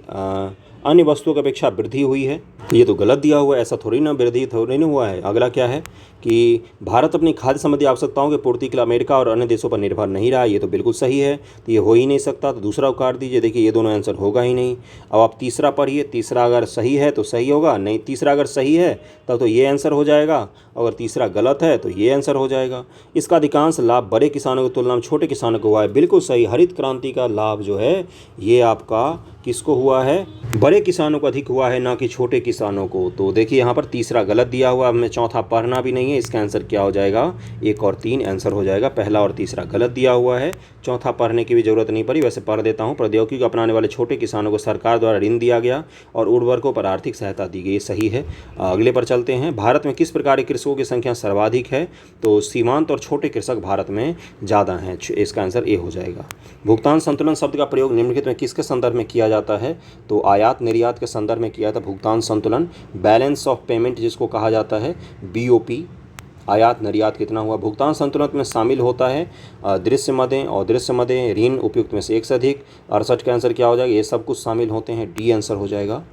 अन्य वस्तुओं की अपेक्षा वृद्धि हुई है, तो ये तो गलत दिया हुआ है, ऐसा थोड़ी ना वृद्धि थोड़ी ना हुआ है। अगला क्या है कि भारत अपनी खाद्य संबंधी आवश्यकताओं की पूर्ति के लिए अमेरिका और अन्य देशों पर निर्भर नहीं रहा, ये तो बिल्कुल सही है, तो ये हो ही नहीं सकता। तो दूसरा काट दीजिए। देखिए ये दोनों आंसर होगा ही नहीं। अब आप तीसरा पढ़िए। तीसरा अगर सही है तो सही होगा, नहीं तीसरा अगर सही है तब तो ये आंसर हो जाएगा, अगर तीसरा गलत है तो ये आंसर हो जाएगा। इसका अधिकांश लाभ बड़े किसानों की तुलना में छोटे किसानों को हुआ है, बिल्कुल सही। हरित क्रांति का लाभ जो है ये आपका किसको हुआ है? बड़े किसानों को अधिक हुआ है, ना कि छोटे किसानों को। तो देखिए यहाँ पर तीसरा गलत दिया हुआ, हमें चौथा पढ़ना भी नहीं है। इसका आंसर क्या हो जाएगा? 1 और 3 आंसर हो जाएगा। पहला और तीसरा गलत दिया हुआ है, चौथा पढ़ने की भी जरूरत नहीं पड़ी, वैसे पढ़ देता हूँ। प्रौद्योगिकी को अपनाने वाले छोटे किसानों को सरकार द्वारा ऋण दिया गया और उर्वरकों पर आर्थिक सहायता दी गई, ये सही है। अगले पर चलते हैं। भारत में किस प्रकार के कृषकों की संख्या सर्वाधिक है? तो सीमांत और छोटे कृषक भारत में ज़्यादा हैं, इसका आंसर ए हो जाएगा। भुगतान संतुलन शब्द का प्रयोग निम्नलिखित में किसके संदर्भ में किया जाता है? तो आयात निर्यात के संदर्भ में किया था भुगतान संतुलन। बैलेंस ऑफ पेमेंट जिसको कहा जाता है, बीओपी। आयात निर्यात कितना हुआ? भुगतान संतुलन में शामिल होता है दृश्य मदें और दृश्य मदें, ऋण उपयुक्त में से एक से अधिक। 68 का आंसर क्या हो जाएगा? ये सब कुछ शामिल होते हैं, डी आंसर हो जाएगा।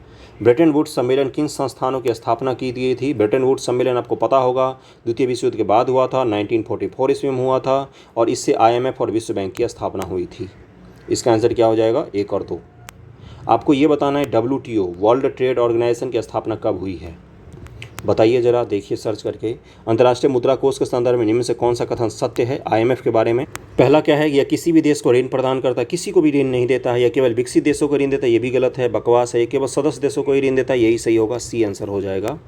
ब्रेटन वुड्स सम्मेलन किन संस्थानों की स्थापना की गई थी? ब्रेटन वुड्स सम्मेलन आपको पता होगा द्वितीय विश्व युद्ध के बाद हुआ था, 1944 ईस्वी में हुआ था, और इससे IMF और विश्व बैंक की स्थापना हुई थी। इसका आंसर क्या हो जाएगा? 1 और 2। आपको ये बताना है WTO वर्ल्ड ट्रेड ऑर्गेनाइजेशन की स्थापना कब हुई है? बताइए जरा, देखिए सर्च करके। अंतर्राष्ट्रीय मुद्रा कोष के संदर्भ में निम्न से कौन सा कथन सत्य है IMF के बारे में? पहला क्या है? या किसी भी देश को ऋण प्रदान करता है, किसी को भी ऋण नहीं देता है, या केवल विकसित देशों को ऋण देता है, ये भी गलत है, बकवास है। केवल सदस्य देशों को ही ऋण देता है, यही सही होगा, सी आंसर हो जाएगा।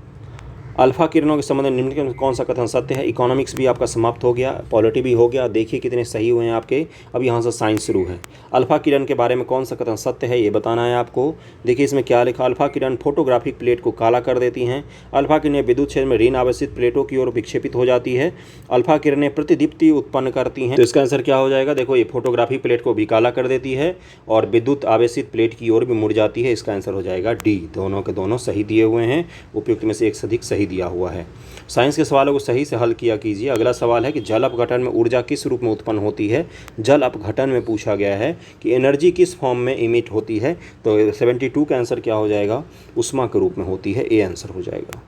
अल्फा किरणों के संबंध में निम्नलिखित में कौन सा कथन सत्य है? इकोनॉमिक्स भी आपका समाप्त हो गया, पॉलिटी भी हो गया। देखिए कितने सही हुए हैं आपके। अब यहाँ से साइंस शुरू है। अल्फा किरण के बारे में कौन सा कथन सत्य है, ये बताना है आपको। देखिए इसमें क्या लिखा? अल्फा किरण फोटोग्राफिक प्लेट को काला कर देती हैं। अल्फा किरणें विद्युत क्षेत्र में ऋण आवेशित प्लेटों की ओर विक्षेपित हो जाती है। अल्फा किरणें प्रतिदीप्ति उत्पन्न करती हैं। तो इसका आंसर क्या हो जाएगा? देखो ये फोटोग्राफिक प्लेट को भी काला कर देती है और विद्युत आवेशित प्लेट की ओर भी मुड़ जाती है। इसका आंसर हो जाएगा डी। दोनों के दोनों सही दिए हुए हैं, उपयुक्त में से एक से अधिक सही दिया हुआ है। साइंस के सवालों को सही से हल किया कीजिए। अगला सवाल है कि जल अपघटन में ऊर्जा किस रूप में उत्पन्न होती है? जल अपघटन में पूछा गया है कि एनर्जी किस फॉर्म में इमिट होती है? तो 72 का आंसर क्या हो जाएगा? उष्मा के रूप में होती है, ए आंसर हो जाएगा।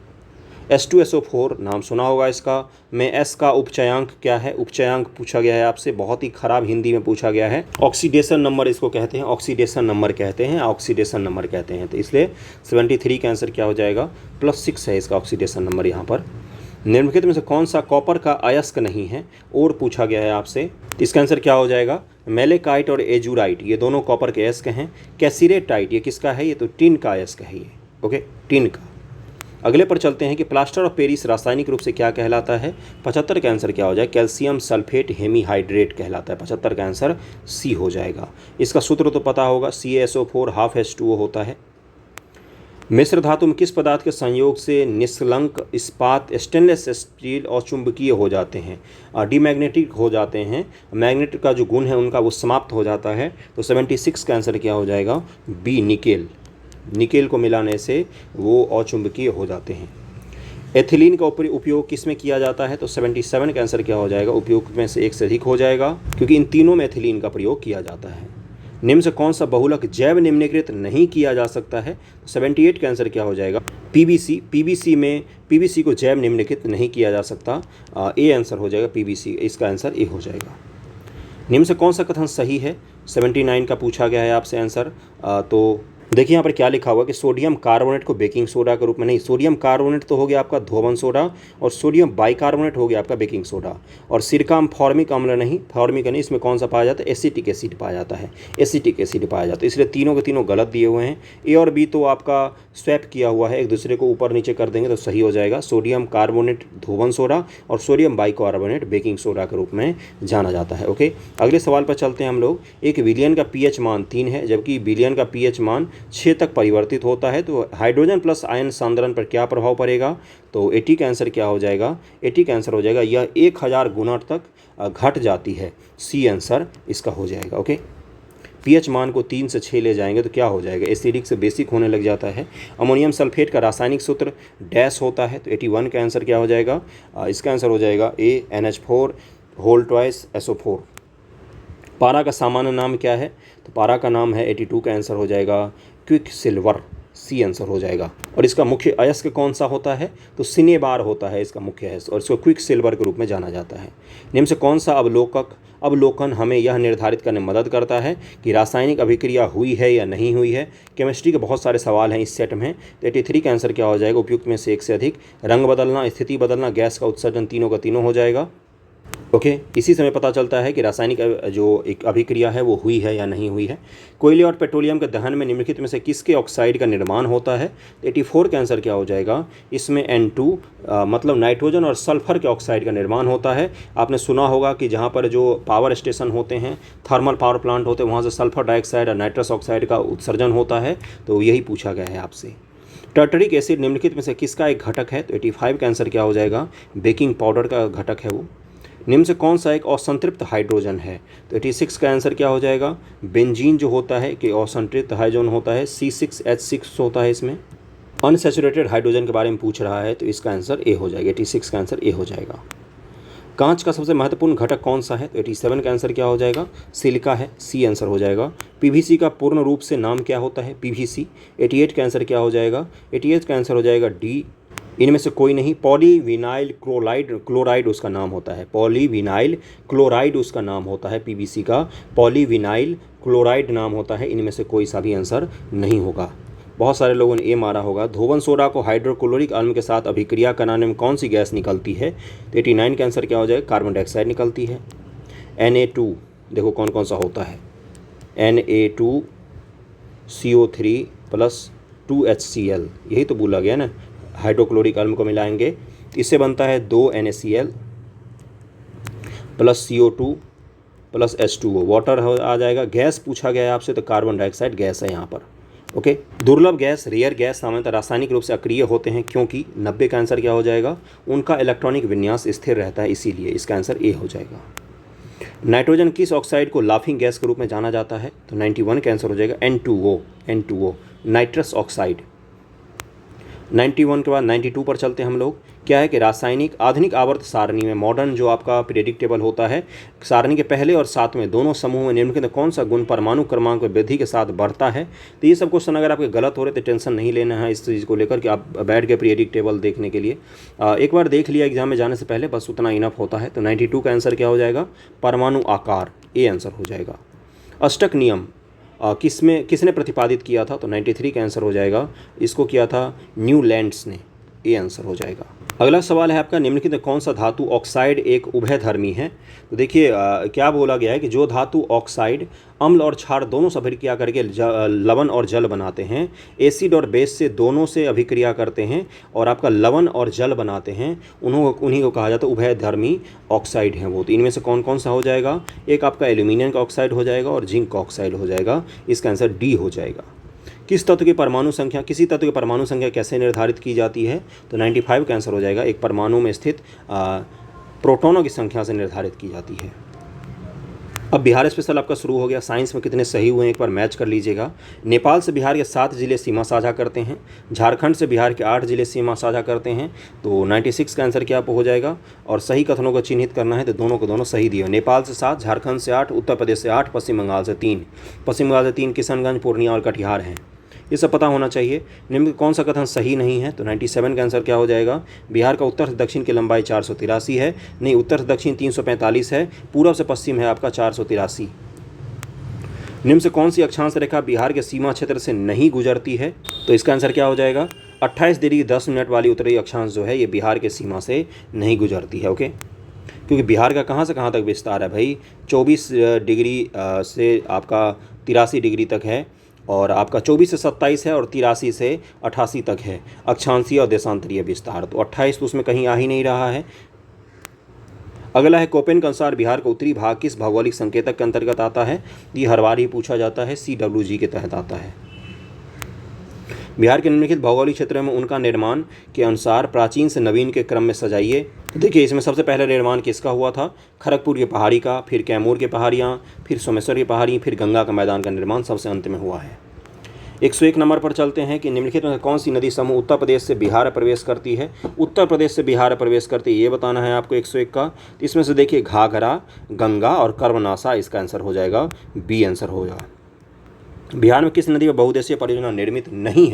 H2SO4 नाम सुना होगा इसका। में S का उपचयांक क्या है, उपचयांक पूछा गया है आपसे, बहुत ही खराब हिंदी में पूछा गया है। ऑक्सीडेशन नंबर इसको कहते हैं, ऑक्सीडेशन नंबर कहते हैं, ऑक्सीडेशन नंबर कहते हैं। तो इसलिए 73 का आंसर क्या हो जाएगा, +6 है इसका ऑक्सीडेशन नंबर यहाँ पर। निम्नलिखित में से कौन सा कॉपर का अयस्क नहीं है और पूछा गया है आपसे। इसका आंसर क्या हो जाएगा, मेलेकाइट और एजुराइट ये दोनों कॉपर के अयस्क हैं। कैसीरेटाइट ये किसका है, ये तो टिन का अयस्क है ये, ओके, टिन का। अगले पर चलते हैं कि प्लास्टर ऑफ पेरिस रासायनिक रूप से क्या कहलाता है। 75 का आंसर क्या हो जाए, कैल्शियम सल्फेट हेमीहाइड्रेट कहलाता है। 75 का आंसर सी हो जाएगा। इसका सूत्र तो पता होगा, CaSO4 ½ H2O होता है। मिश्र धातु में किस पदार्थ के संयोग से निष्कलंक इस्पात स्टेनलेस स्टील और चुंबकीय हो जाते हैं, डीमैग्नेटिक हो जाते हैं, मैग्नेट का जो गुण है उनका वो समाप्त हो जाता है। तो 76 का आंसर क्या हो जाएगा, बी निकेल। निकेल को मिलाने से वो अचुंबकीय हो जाते हैं। एथिलीन का उपयोग किस में किया जाता है, तो 77 का आंसर क्या हो जाएगा, उपयोग में से एक से अधिक हो जाएगा, क्योंकि इन तीनों में एथिलीन का प्रयोग किया जाता है। निम्न से कौन सा बहुलक जैव निम्नीकृत नहीं किया जा सकता है, तो 78 का आंसर क्या हो जाएगा, PVC। PVC को जैव निम्नीकृत नहीं किया जा सकता, ए आंसर हो जाएगा PVC, इसका आंसर ए हो जाएगा। निम्न से कौन सा कथन सही है, 79 का पूछा गया है आपसे आंसर। तो देखिए यहाँ पर क्या लिखा हुआ कि सोडियम कार्बोनेट को बेकिंग सोडा के रूप में नहीं, सोडियम कार्बोनेट तो हो गया आपका धोवन सोडा, और सोडियम बाइकार्बोनेट हो गया आपका बेकिंग सोडा। और सिरका में फॉर्मिक अम्ल नहीं, फॉर्मिक नहीं, इसमें कौन सा पाया जाता है, एसिटिक एसिड पाया जाता है, एसिटिक एसिड पाया जाता है। इसलिए तीनों के तीनों गलत दिए हुए हैं। ए और बी तो आपका स्वैप किया हुआ है, एक दूसरे को ऊपर नीचे कर देंगे तो सही हो जाएगा। सोडियम कार्बोनेट धोवन सोडा और सोडियम बाइकार्बोनेट बेकिंग सोडा के रूप में जाना जाता है, ओके। अगले सवाल पर चलते हैं हम लोग। एक विलियन का pH मान 3 है, जबकि बिलियन का pH मान 6 तक परिवर्तित होता है, तो हाइड्रोजन प्लस आयन सांद्रण पर क्या प्रभाव पड़ेगा, तो 80 का आंसर क्या हो जाएगा, 80 का आंसर हो जाएगा यह 1000 गुना तक घट जाती है, सी आंसर इसका हो जाएगा, ओके। pH मान को 3 से 6 ले जाएंगे तो क्या हो जाएगा, एसिडिक से बेसिक होने लग जाता है। अमोनियम सल्फेट का रासायनिक सूत्र डैश होता है, तो 81 का आंसर क्या हो जाएगा, इसका आंसर हो जाएगा ए NH4 होल ट्वाइस SO4। पारा का सामान्य नाम क्या है, तो पारा का नाम है 82 का आंसर हो जाएगा क्विक सिल्वर, सी आंसर हो जाएगा। और इसका मुख्य अयस्क कौन सा होता है, तो सिनेबार होता है इसका मुख्य अयस्क, और इसको क्विक सिल्वर के रूप में जाना जाता है। निम्न से कौन सा अवलोकन हमें यह निर्धारित करने में मदद करता है कि रासायनिक अभिक्रिया हुई है या नहीं हुई है। केमिस्ट्री के बहुत सारे सवाल हैं इस सेट में। तो 83 का आंसर क्या हो जाएगा, उपयुक्त में से एक से अधिक। रंग बदलना, स्थिति बदलना, गैस का उत्सर्जन, तीनों का तीनों हो जाएगा, ओके। इसी समय पता चलता है कि रासायनिक जो एक अभिक्रिया है वो हुई है या नहीं हुई है। कोयले और पेट्रोलियम के दहन में निम्नलिखित में से किसके ऑक्साइड का निर्माण होता है, 84 का आंसर क्या हो जाएगा, इसमें N2 मतलब नाइट्रोजन और सल्फर के ऑक्साइड का निर्माण होता है। आपने सुना होगा कि जहाँ पर जो पावर स्टेशन होते हैं, थर्मल पावर प्लांट होते हैं, वहाँ से सल्फर डाइऑक्साइड और नाइट्रस ऑक्साइड का उत्सर्जन होता है, तो यही पूछा गया है आपसे। टर्टरिक एसिड निम्नलिखित में से किसका एक घटक है, तो 85 का आंसर क्या हो जाएगा, बेकिंग पाउडर का घटक है वो। निम्न से कौन सा एक असंतृप्त हाइड्रोजन है, तो 86 का आंसर क्या हो जाएगा, बेंजीन जो होता है कि असंतृप्त हाइड्रोजन होता है, C6H6 होता है इसमें। अनसैचुरेटेड हाइड्रोजन के बारे में पूछ रहा है, तो इसका आंसर ए हो जाएगा, 86 का आंसर ए हो जाएगा। कांच का सबसे महत्वपूर्ण घटक कौन सा है, तो 87 का आंसर क्या हो जाएगा, सिलिका है, सी आंसर हो जाएगा। PVC का पूर्ण रूप से नाम क्या होता है, PVC। 88 का आंसर क्या हो जाएगा, 88 का आंसर हो जाएगा डी, इनमें से कोई नहीं। पॉलीविनाइल क्लोराइड उसका नाम होता है, पॉलीविनाइल क्लोराइड उसका नाम होता है, PVC का पॉलीविनाइल क्लोराइड नाम होता है। इनमें से कोई सा भी आंसर नहीं होगा। बहुत सारे लोगों ने ए मारा होगा। धोवन सोडा को हाइड्रोक्लोरिक अम्ल के साथ अभिक्रिया कराने में कौन सी गैस निकलती है, तो 89 का आंसर क्या हो जाएगा, कार्बन डाइऑक्साइड निकलती है। Na2 देखो कौन कौन सा होता है, Na2CO3 + 2HCl, यही तो बोला गया ना, हाइड्रोक्लोरिक अम्ल को मिलाएंगे, इससे बनता है 2 NaCl + CO2 + H2O, वाटर आ जाएगा। गैस पूछा गया है आपसे, तो कार्बन डाइऑक्साइड गैस है यहाँ पर, ओके। दुर्लभ गैस, रेयर गैस सामान्यतः रासायनिक रूप से अक्रिय होते हैं, क्योंकि 90 का आंसर क्या हो जाएगा, उनका इलेक्ट्रॉनिक विन्यास स्थिर रहता है, इसीलिए इसका आंसर ए हो जाएगा। नाइट्रोजन किस ऑक्साइड को लाफिंग गैस के रूप में जाना जाता है, तो 91 का आंसर हो जाएगा N2O नाइट्रस ऑक्साइड। 91 के बाद 92 पर चलते हैं हम लोग। क्या है कि रासायनिक आधुनिक आवर्त सारणी में मॉडर्न जो आपका पीरियडिक टेबल होता है, सारणी के पहले और सातवें दोनों समूह में निम्नलिखित कौन सा गुण परमाणु क्रमांक में वृद्धि के साथ बढ़ता है। तो ये सब क्वेश्चन अगर आपके गलत हो रहे तो टेंशन नहीं लेना है इस चीज़ को लेकर कि आप बैठ गए पीरियडिक टेबल देखने के लिए। एक बार देख लिया एग्जाम में जाने से पहले, बस उतना इनफ होता है। तो 92 का आंसर क्या हो जाएगा, परमाणु आकार, ए आंसर हो जाएगा। अष्टक नियम किसने प्रतिपादित किया था, तो 93 का आंसर हो जाएगा, इसको किया था न्यूलैंड्स ने, ये आंसर हो जाएगा। अगला सवाल है आपका, निम्नलिखित में कौन सा धातु ऑक्साइड एक उभयधर्मी है। तो देखिए क्या बोला गया है कि जो धातु ऑक्साइड अम्ल और क्षार दोनों से अभिक्रिया करके लवण और जल बनाते हैं, एसिड और बेस से दोनों से अभिक्रिया करते हैं और आपका लवण और जल बनाते हैं, उन्हीं को कहा जाता है उभयधर्मी ऑक्साइड हैं वो। तो इनमें से कौन कौन सा हो जाएगा, एक आपका एल्यूमिनियम का ऑक्साइड हो जाएगा और जिंक का ऑक्साइड हो जाएगा, इसका आंसर डी हो जाएगा। किसी तत्व की परमाणु संख्या कैसे निर्धारित की जाती है, तो 95 का आंसर हो जाएगा, एक परमाणु में स्थित प्रोटॉनों की संख्या से निर्धारित की जाती है। अब बिहार स्पेशल आपका शुरू हो गया। साइंस में कितने सही हुए हैं एक बार मैच कर लीजिएगा। नेपाल से बिहार के 7 जिले सीमा साझा करते हैं, झारखंड से बिहार के 8 जिले सीमा साझा करते हैं। तो 96 का आंसर क्या हो जाएगा, और सही कथनों को चिन्हित करना है तो दोनों को दोनों सही दिए। नेपाल से 7, झारखंड से 8, उत्तर प्रदेश से 8, पश्चिम बंगाल से 3। पश्चिम बंगाल से 3 किशनगंज, पूर्णिया और कटिहार हैं। ये सब पता होना चाहिए। निम्न कौन सा कथन सही नहीं है, तो 97 का आंसर क्या हो जाएगा, बिहार का उत्तर से दक्षिण की लंबाई 483 है, नहीं उत्तर से दक्षिण 345 है, पूर्व से पश्चिम है आपका 483। निम्न से कौन सी अक्षांश रेखा बिहार के सीमा क्षेत्र से नहीं गुजरती है, तो इसका आंसर क्या हो जाएगा, 28 डिग्री 10 मिनट वाली उत्तरी अक्षांश जो है ये बिहार के सीमा से नहीं गुजरती है। ओके, क्योंकि बिहार का कहाँ से कहाँ तक विस्तार है भाई, 24 डिग्री से आपका 83 डिग्री तक है, और आपका 24 से 27 है, और 83 से 88 तक है अक्षांशीय और देशांतरीय विस्तार। तो 28 तो उसमें कहीं आ ही नहीं रहा है। अगला है, कोपेन के अनुसार बिहार का उत्तरी भाग किस भौगोलिक संकेतक के अंतर्गत आता है। ये हर बार ही पूछा जाता है, CWG के तहत आता है। बिहार के निम्नलिखित भौगोलिक क्षेत्रों में उनका निर्माण के अनुसार प्राचीन से नवीन के क्रम में सजाइए। तो देखिए इसमें सबसे पहले निर्माण किसका हुआ था, खड़गपुर की पहाड़ी का, फिर कैमूर की पहाड़ियाँ, फिर सोमेश्वर की पहाड़ी, फिर गंगा का मैदान का निर्माण सबसे अंत में हुआ है। 101 नंबर पर चलते हैं कि निम्नलिखित में कौन सी नदी समूह उत्तर प्रदेश से बिहार प्रवेश करती है। उत्तर प्रदेश से बिहार प्रवेश करती है, ये बताना है आपको 101 का। इसमें से देखिए घाघरा, गंगा और कर्मनाशा, इसका आंसर हो जाएगा, बी आंसर हो जाएगा। बिहार में किस नदी पर बहुउद्देशीय परियोजना निर्मित नहीं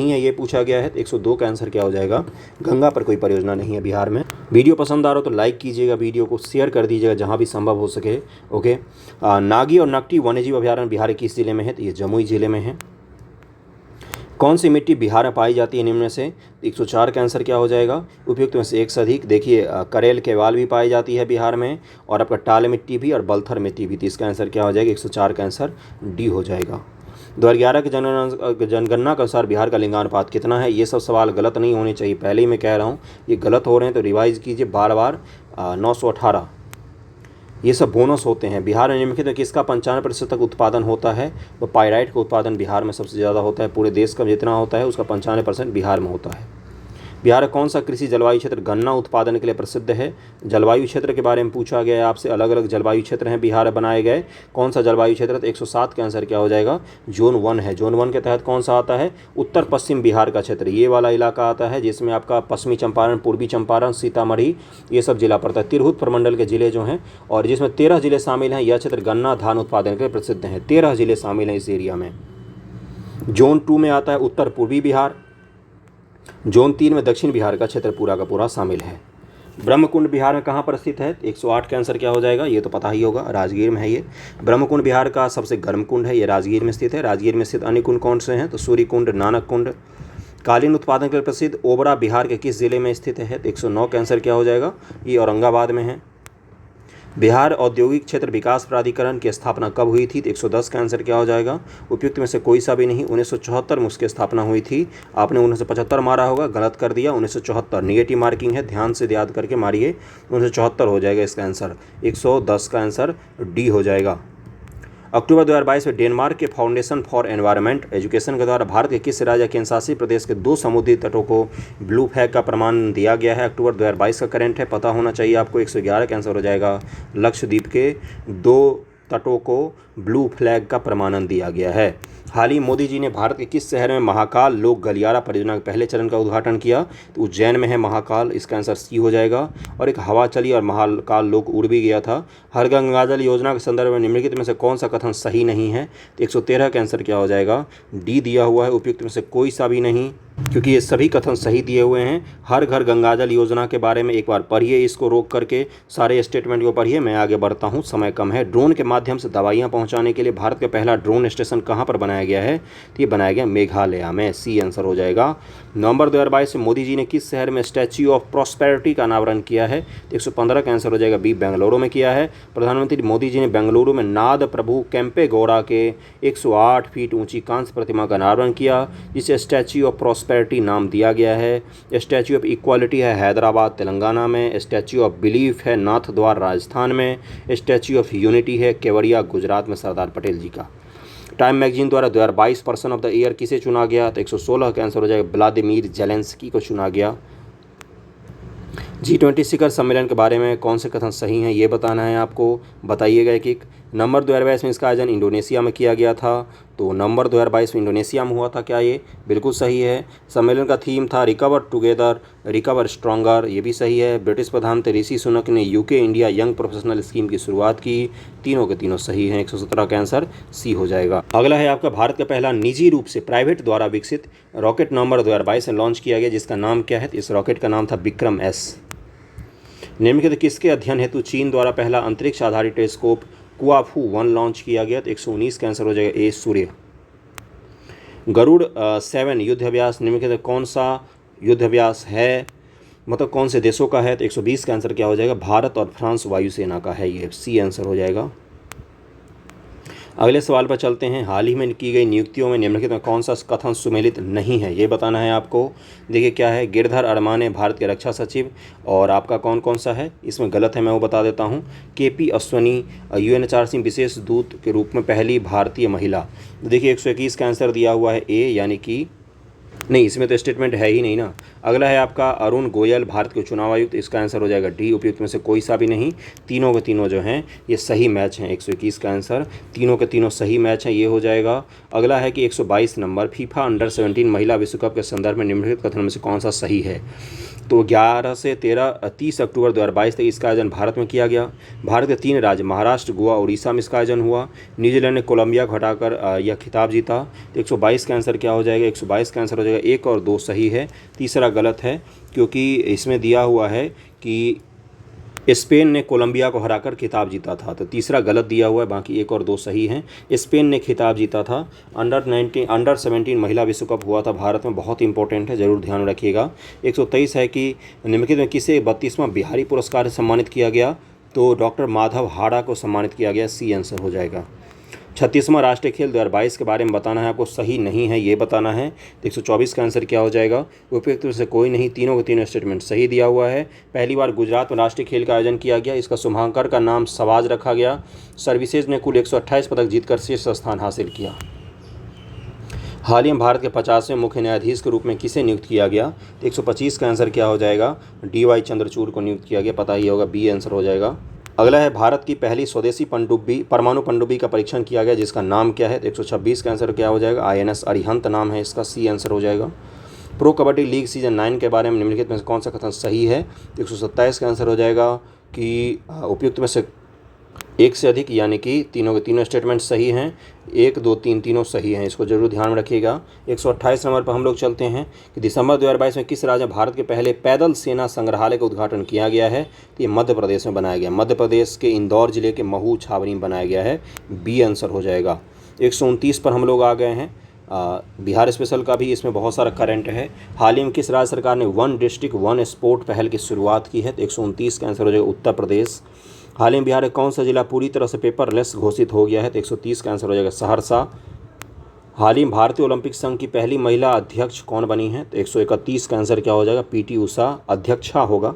है ये पूछा गया है। तो 102 का आंसर क्या हो जाएगा, गंगा पर कोई परियोजना नहीं है बिहार में। वीडियो पसंद आ रहा हो तो लाइक कीजिएगा, वीडियो को शेयर कर दीजिएगा जहां भी संभव हो सके। ओके, नागी और नकटी वन्यजीव अभयारण्य बिहार के किस जिले में है, तो ये जमुई जिले में है। कौन सी मिट्टी बिहार में पाई जाती है निम्न में से, 104 का आंसर क्या हो जाएगा, उपयुक्त में से एक से अधिक। देखिए करेल केवाल भी पाई जाती है बिहार में, और आपका टाल मिट्टी भी और बलथर मिट्टी भी। तो इसका आंसर क्या हो जाएगा, 104 का आंसर डी हो जाएगा। 2011 के जनगणना के अनुसार बिहार का लिंगानुपात कितना है। ये सब सवाल गलत नहीं होने चाहिए, पहले ही मैं कह रहा हूँ ये गलत हो रहे हैं तो रिवाइज कीजिए बार बार। 918, ये सब बोनस होते हैं। बिहार में निम्नलिखित में किसका 95% तक उत्पादन होता है, तो पायराइट का उत्पादन बिहार में सबसे ज़्यादा होता है। पूरे देश का जितना होता है उसका 95% बिहार में होता है। बिहार का कौन सा कृषि जलवायु क्षेत्र गन्ना उत्पादन के लिए प्रसिद्ध है। जलवायु क्षेत्र के बारे में पूछा गया है आपसे, अलग अलग जलवायु क्षेत्र हैं बिहार में बनाए गए, कौन सा जलवायु क्षेत्र, तो 107 का आंसर क्या हो जाएगा, जोन 1 है। जोन 1 के तहत कौन सा आता है, उत्तर पश्चिम बिहार का क्षेत्र, ये वाला इलाका आता है जिसमें आपका पश्चिमी चंपारण, पूर्वी चंपारण, सीतामढ़ी ये सब जिला पड़ता है। तिरहुत प्रमंडल के जिले जो हैं, और जिसमें 13 जिले शामिल हैं। यह क्षेत्र गन्ना धान उत्पादन के लिए प्रसिद्ध हैं। 13 जिले शामिल हैं इस एरिया में। जोन 2 में आता है उत्तर पूर्वी बिहार। जोन 3 में दक्षिण बिहार का क्षेत्र पूरा का पूरा शामिल है। ब्रह्मकुंड बिहार में कहाँ पर स्थित है, 108 का आंसर क्या हो जाएगा, ये तो पता ही होगा, राजगीर में है ये। ब्रह्मकुंड बिहार का सबसे गर्म कुंड है, ये राजगीर में स्थित है। राजगीर में स्थित अन्य कुंड कौन से हैं, तो सूर्य कुंड, नानक कुंड। कालीन उत्पादन के लिए प्रसिद्ध ओबरा बिहार के किस जिले में स्थित है, तो 109 का आंसर क्या हो जाएगा, ये औरंगाबाद में है। बिहार औद्योगिक क्षेत्र विकास प्राधिकरण की स्थापना कब हुई थी, तो 110 का आंसर क्या हो जाएगा, उपयुक्त में से कोई सा भी नहीं। 1974 में उसकी स्थापना हुई थी। आपने 1975 मारा होगा, गलत कर दिया, 1974 निगेटिव मार्किंग है, ध्यान से याद करके मारिए, 1974 हो जाएगा इसका आंसर। 110 का आंसर डी हो जाएगा। अक्टूबर 2022 में डेनमार्क के फाउंडेशन फॉर एनवायरनमेंट एजुकेशन के द्वारा भारत के किस राज्य केंद्रशासित प्रदेश के 2 समुद्री तटों को ब्लू फ्लैग का प्रमाण दिया गया है। अक्टूबर 2022 का करंट है, पता होना चाहिए आपको। 111 का आंसर हो जाएगा, लक्षद्वीप के 2 तटों को ब्लू फ्लैग का प्रमाणन दिया गया है। हाल ही मोदी जी ने भारत के किस शहर में महाकाल लोक गलियारा परियोजना के पहले चरण का उद्घाटन किया? तो उज्जैन में है महाकाल, इसका आंसर सी हो जाएगा। और एक हवा चली और महाकाल लोक उड़ भी गया था। हर गंगाजल योजना के संदर्भ में निम्नलिखित में से कौन सा कथन सही नहीं है? तो 113 का आंसर क्या हो जाएगा? डी दिया हुआ है, उपयुक्त में से कोई सा भी नहीं, क्योंकि ये सभी कथन सही दिए हुए हैं। हर घर गंगाजल योजना के बारे में एक बार पढ़िए, इसको रोक करके सारे स्टेटमेंट को पढ़िए। मैं आगे बढ़ता हूँ, समय कम है। ड्रोन के माध्यम से दवाइयाँ पहुँचाने के लिए भारत का पहला ड्रोन स्टेशन कहाँ पर बनाया गया है? तो ये बनाया गया मेघालय में, सी आंसर हो जाएगा। नवंबर 2022 में मोदी जी ने किस शहर में स्टैच्यू ऑफ प्रॉस्पेरिटी का अनावरण किया है? 115 का आंसर हो जाएगा बी, बेंगलुरु में किया है। प्रधानमंत्री मोदी जी ने बेंगलुरु में नाद प्रभु केम्पेगौड़ा के 108 फीट ऊंची कांस्य प्रतिमा का अनावरण किया, जिसे स्टैच्यू ऑफ प्रॉस्पेरिटी नाम दिया गया है। स्टैच्यू ऑफ इक्वालिटी है हैदराबाद तेलंगाना में। स्टैच्यू ऑफ बिलीफ है नाथ द्वार राजस्थान में। स्टैच्यू ऑफ यूनिटी है केवड़िया गुजरात में सरदार पटेल जी का। टाइम मैगजीन द्वारा 2022 पर्सन ऑफ द ईयर किसे चुना गया? तो 116 का आंसर हो जाएगा व्लादिमीर जेलेंस्की को चुना गया। G20 शिखर सम्मेलन के बारे में कौन से कथन सही हैं, ये बताना है आपको, बताइएगा एक। नवंबर 2022 में इसका आयोजन इंडोनेशिया में किया गया था। तो नवंबर 2022 में इंडोनेशिया में हुआ था, क्या ये बिल्कुल सही है। सम्मेलन का थीम था रिकवर टुगेदर रिकवर स्ट्रॉन्गर, ये भी सही है। ब्रिटिश प्रधानमंत्री ऋषि सुनक ने UK India young professional scheme की शुरुआत की। तीनों के तीनों सही हैं, 117 का आंसर सी हो जाएगा। अगला है आपका भारत का पहला निजी रूप से प्राइवेट द्वारा विकसित रॉकेट नवंबर 2022 में लॉन्च किया गया, जिसका नाम क्या है? इस रॉकेट का नाम था विक्रम एस। निम्नलिखित किसके अध्ययन हेतु चीन द्वारा पहला अंतरिक्ष आधारित टेलीस्कोप कुआफू 1 लॉन्च किया गया? तो 119 का आंसर हो जाएगा ए, सूर्य। गरुड़ 7 युद्धाभ्यास निम्नलिखित कौन सा युद्धाभ्यास है, मतलब कौन से देशों का है? तो 120 का आंसर क्या हो जाएगा? भारत और फ्रांस वायुसेना का है, ये सी आंसर हो जाएगा। अगले सवाल पर चलते हैं। हाल ही में की गई नियुक्तियों में निम्नलिखित में कौन सा कथन सुमेलित नहीं है, ये बताना है आपको। देखिए क्या है, गिरधर अरमाने भारत के रक्षा सचिव, और आपका कौन कौन सा है इसमें गलत है, मैं वो बता देता हूँ। KP अश्वनी UNHRC विशेष दूत के रूप में पहली भारतीय महिला। देखिए 121 का आंसर दिया हुआ है ए, यानी कि नहीं, इसमें तो स्टेटमेंट है ही नहीं ना। अगला है आपका अरुण गोयल भारत के चुनाव आयुक्त, इसका आंसर हो जाएगा डी, उपयुक्त में से कोई सा भी नहीं। तीनों के तीनों जो हैं ये सही मैच हैं, 121 का आंसर, तीनों के तीनों सही मैच हैं, ये हो जाएगा। अगला है कि 122 नंबर फीफा अंडर 17 महिला विश्व कप के संदर्भ में निम्नलिखित कथनों में से कौन सा सही है? तो 11 से 30 अक्टूबर 2022 तक इसका आयोजन भारत में किया गया। भारत के 3 राज्य महाराष्ट्र, गोवा, उड़ीसा में इसका आयोजन हुआ। न्यूजीलैंड ने कोलंबिया को हटाकर यह खिताब जीता। तो 122 का आंसर क्या हो जाएगा? 122 का आंसर हो जाएगा 1 और 2 सही है, तीसरा गलत है, क्योंकि इसमें दिया हुआ है कि स्पेन ने कोलंबिया को हराकर खिताब जीता था, तो तीसरा गलत दिया हुआ है, बाकी 1 और 2 सही हैं। स्पेन ने खिताब जीता था। अंडर 17 महिला विश्व कप हुआ था भारत में, बहुत इंपॉर्टेंट है, ज़रूर ध्यान रखिएगा। 123 है कि निम्नलिखित में किसे 32वां बिहारी पुरस्कार से सम्मानित किया गया? तो डॉक्टर माधव हाड़ा को सम्मानित किया गया, सी आंसर हो जाएगा। 36वां राष्ट्रीय खेल 2022 के बारे में बताना है आपको, सही नहीं है ये बताना है। 124 का आंसर क्या हो जाएगा? उपयुक्त से कोई नहीं, तीनों के तीनों स्टेटमेंट सही दिया हुआ है। पहली बार गुजरात में राष्ट्रीय खेल का आयोजन किया गया, इसका शुभांकर का नाम सवाज रखा गया। सर्विसेज ने कुल 128 पदक जीतकर शीर्ष स्थान हासिल किया। हाल ही में भारत के 50वें मुख्य न्यायाधीश के रूप में किसे नियुक्त किया गया? 125 का आंसर क्या हो जाएगा? DY चंद्रचूड़ को नियुक्त किया गया, पता ही होगा, बी आंसर हो जाएगा। अगला है भारत की पहली स्वदेशी परमाणु पनडुब्बी का परीक्षण किया गया, जिसका नाम क्या है? तो 126 का आंसर क्या हो जाएगा? INS अरिहंत नाम है इसका, सी आंसर हो जाएगा। प्रो कबड्डी लीग सीजन 9 के बारे में निम्नलिखित में से कौन सा कथन सही है? 127 का आंसर हो जाएगा कि उपयुक्त में से एक से अधिक, यानी कि तीनों के तीनों स्टेटमेंट सही हैं, 1, 2, 3 तीनों सही हैं, इसको जरूर ध्यान में रखिएगा। 128 नंबर पर हम लोग चलते हैं कि दिसंबर 2022 में किस राज्य में भारत के पहले पैदल सेना संग्रहालय का उद्घाटन किया गया है? तो ये मध्य प्रदेश में बनाया गया, मध्य प्रदेश के इंदौर जिले के महू छावनी में बनाया गया है, बी आंसर हो जाएगा। 129 पर हम लोग आ गए हैं। बिहार स्पेशल का भी इसमें बहुत सारा करंट है। हाल ही में किस राज्य सरकार ने 1 डिस्ट्रिक्ट 1 स्पोर्ट पहल की शुरुआत की है? तो 129 का आंसर हो जाएगा उत्तर प्रदेश। हाल ही में बिहार का कौन सा जिला पूरी तरह से पेपरलेस घोषित हो गया है? तो 130 का आंसर हो जाएगा सहरसा। हाल ही में भारतीय ओलंपिक संघ की पहली महिला अध्यक्ष कौन बनी है? तो 131 का आंसर क्या हो जाएगा? PT उषा अध्यक्षा होगा।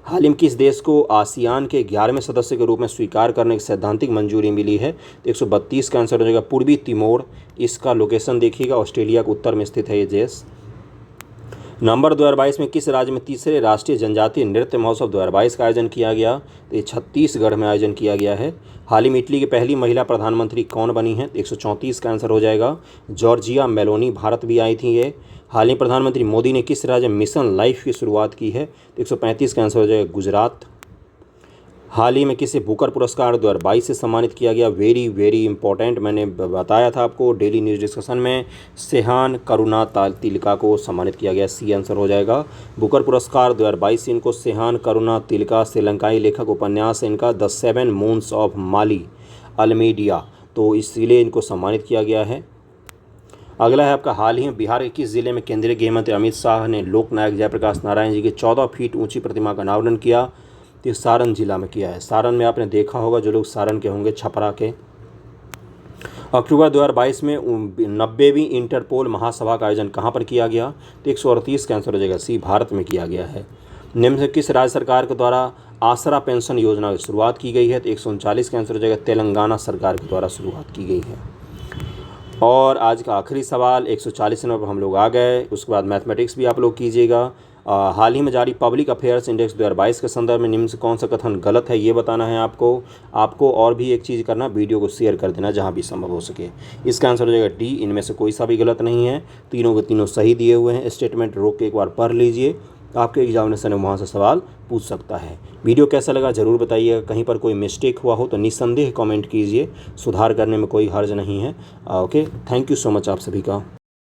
हाल ही में किस देश को आसियान के 11वें सदस्य के रूप में स्वीकार करने की सैद्धांतिक मंजूरी मिली है? तो 132 का आंसर हो जाएगा पूर्वी तिमोर। इसका लोकेशन देखिएगा, ऑस्ट्रेलिया के उत्तर में स्थित है ये देश। नवंबर 2022 में किस राज्य में तीसरे राष्ट्रीय जनजातीय नृत्य महोत्सव 2022 का आयोजन किया गया? तो ये छत्तीसगढ़ में आयोजन किया गया है। हाल ही में इटली की पहली महिला प्रधानमंत्री कौन बनी है? 134 का आंसर हो जाएगा जॉर्जिया मेलोनी, भारत भी आई थी ये। हाल ही प्रधानमंत्री मोदी ने किस राज्य में मिशन लाइफ की शुरुआत की है? 135 का आंसर हो जाएगा गुजरात। हाल ही में किसे बुकर पुरस्कार 2022 से सम्मानित किया गया? वेरी वेरी इंपॉर्टेंट, मैंने बताया था आपको डेली न्यूज़ डिस्कशन में, सेहान करुणातिलका को सम्मानित किया गया। सी आंसर हो जाएगा। बुकर पुरस्कार 2022 से इनको सेहान करुणातिलका, श्रीलंकाई लेखक, उपन्यास है इनका द 7 मून्स ऑफ माली अल्मेडिया, तो इसलिए इनको सम्मानित किया गया है। अगला है आपका, हाल ही में बिहार के किस जिले में केंद्रीय गृह मंत्री अमित शाह ने लोकनायक जयप्रकाश नारायण जी की 14 फीट ऊंची प्रतिमा का अनावरण किया? तो सारण जिला में किया है। सारण में आपने देखा होगा, जो लोग सारण के होंगे, छपरा के। अक्टूबर 2022 में 90वीं इंटरपोल महासभा का आयोजन कहाँ पर किया गया? तो 138 का आंसर हो जाएगा सी, भारत में किया गया है। निम्न से किस राज्य सरकार के द्वारा आसरा पेंशन योजना की शुरुआत की गई है? तो 139 का आंसर हो जाएगा तेलंगाना सरकार के द्वारा शुरुआत की गई है। और आज का आखिरी सवाल, 140 नंबर पर हम लोग आ गए। उसके बाद मैथमेटिक्स भी आप लोग कीजिएगा। हाल ही में जारी पब्लिक अफेयर्स इंडेक्स 2022 के संदर्भ में निम्न से कौन सा कथन गलत है, ये बताना है आपको। और भी एक चीज़ करना, वीडियो को शेयर कर देना जहाँ भी संभव हो सके। इसका आंसर हो जाएगा डी, इनमें से कोई सा भी गलत नहीं है, तीनों के तीनों सही दिए हुए हैं। स्टेटमेंट रोक के एक बार पढ़ लीजिए, आपके एग्जामिनेशन में वहाँ से सवाल पूछ सकता है। वीडियो कैसा लगा ज़रूर बताइएगा। कहीं पर कोई मिस्टेक हुआ हो तो निस्संदेह कमेंट कीजिए, सुधार करने में कोई हर्ज नहीं है। Okay, thank you so much आप सभी का।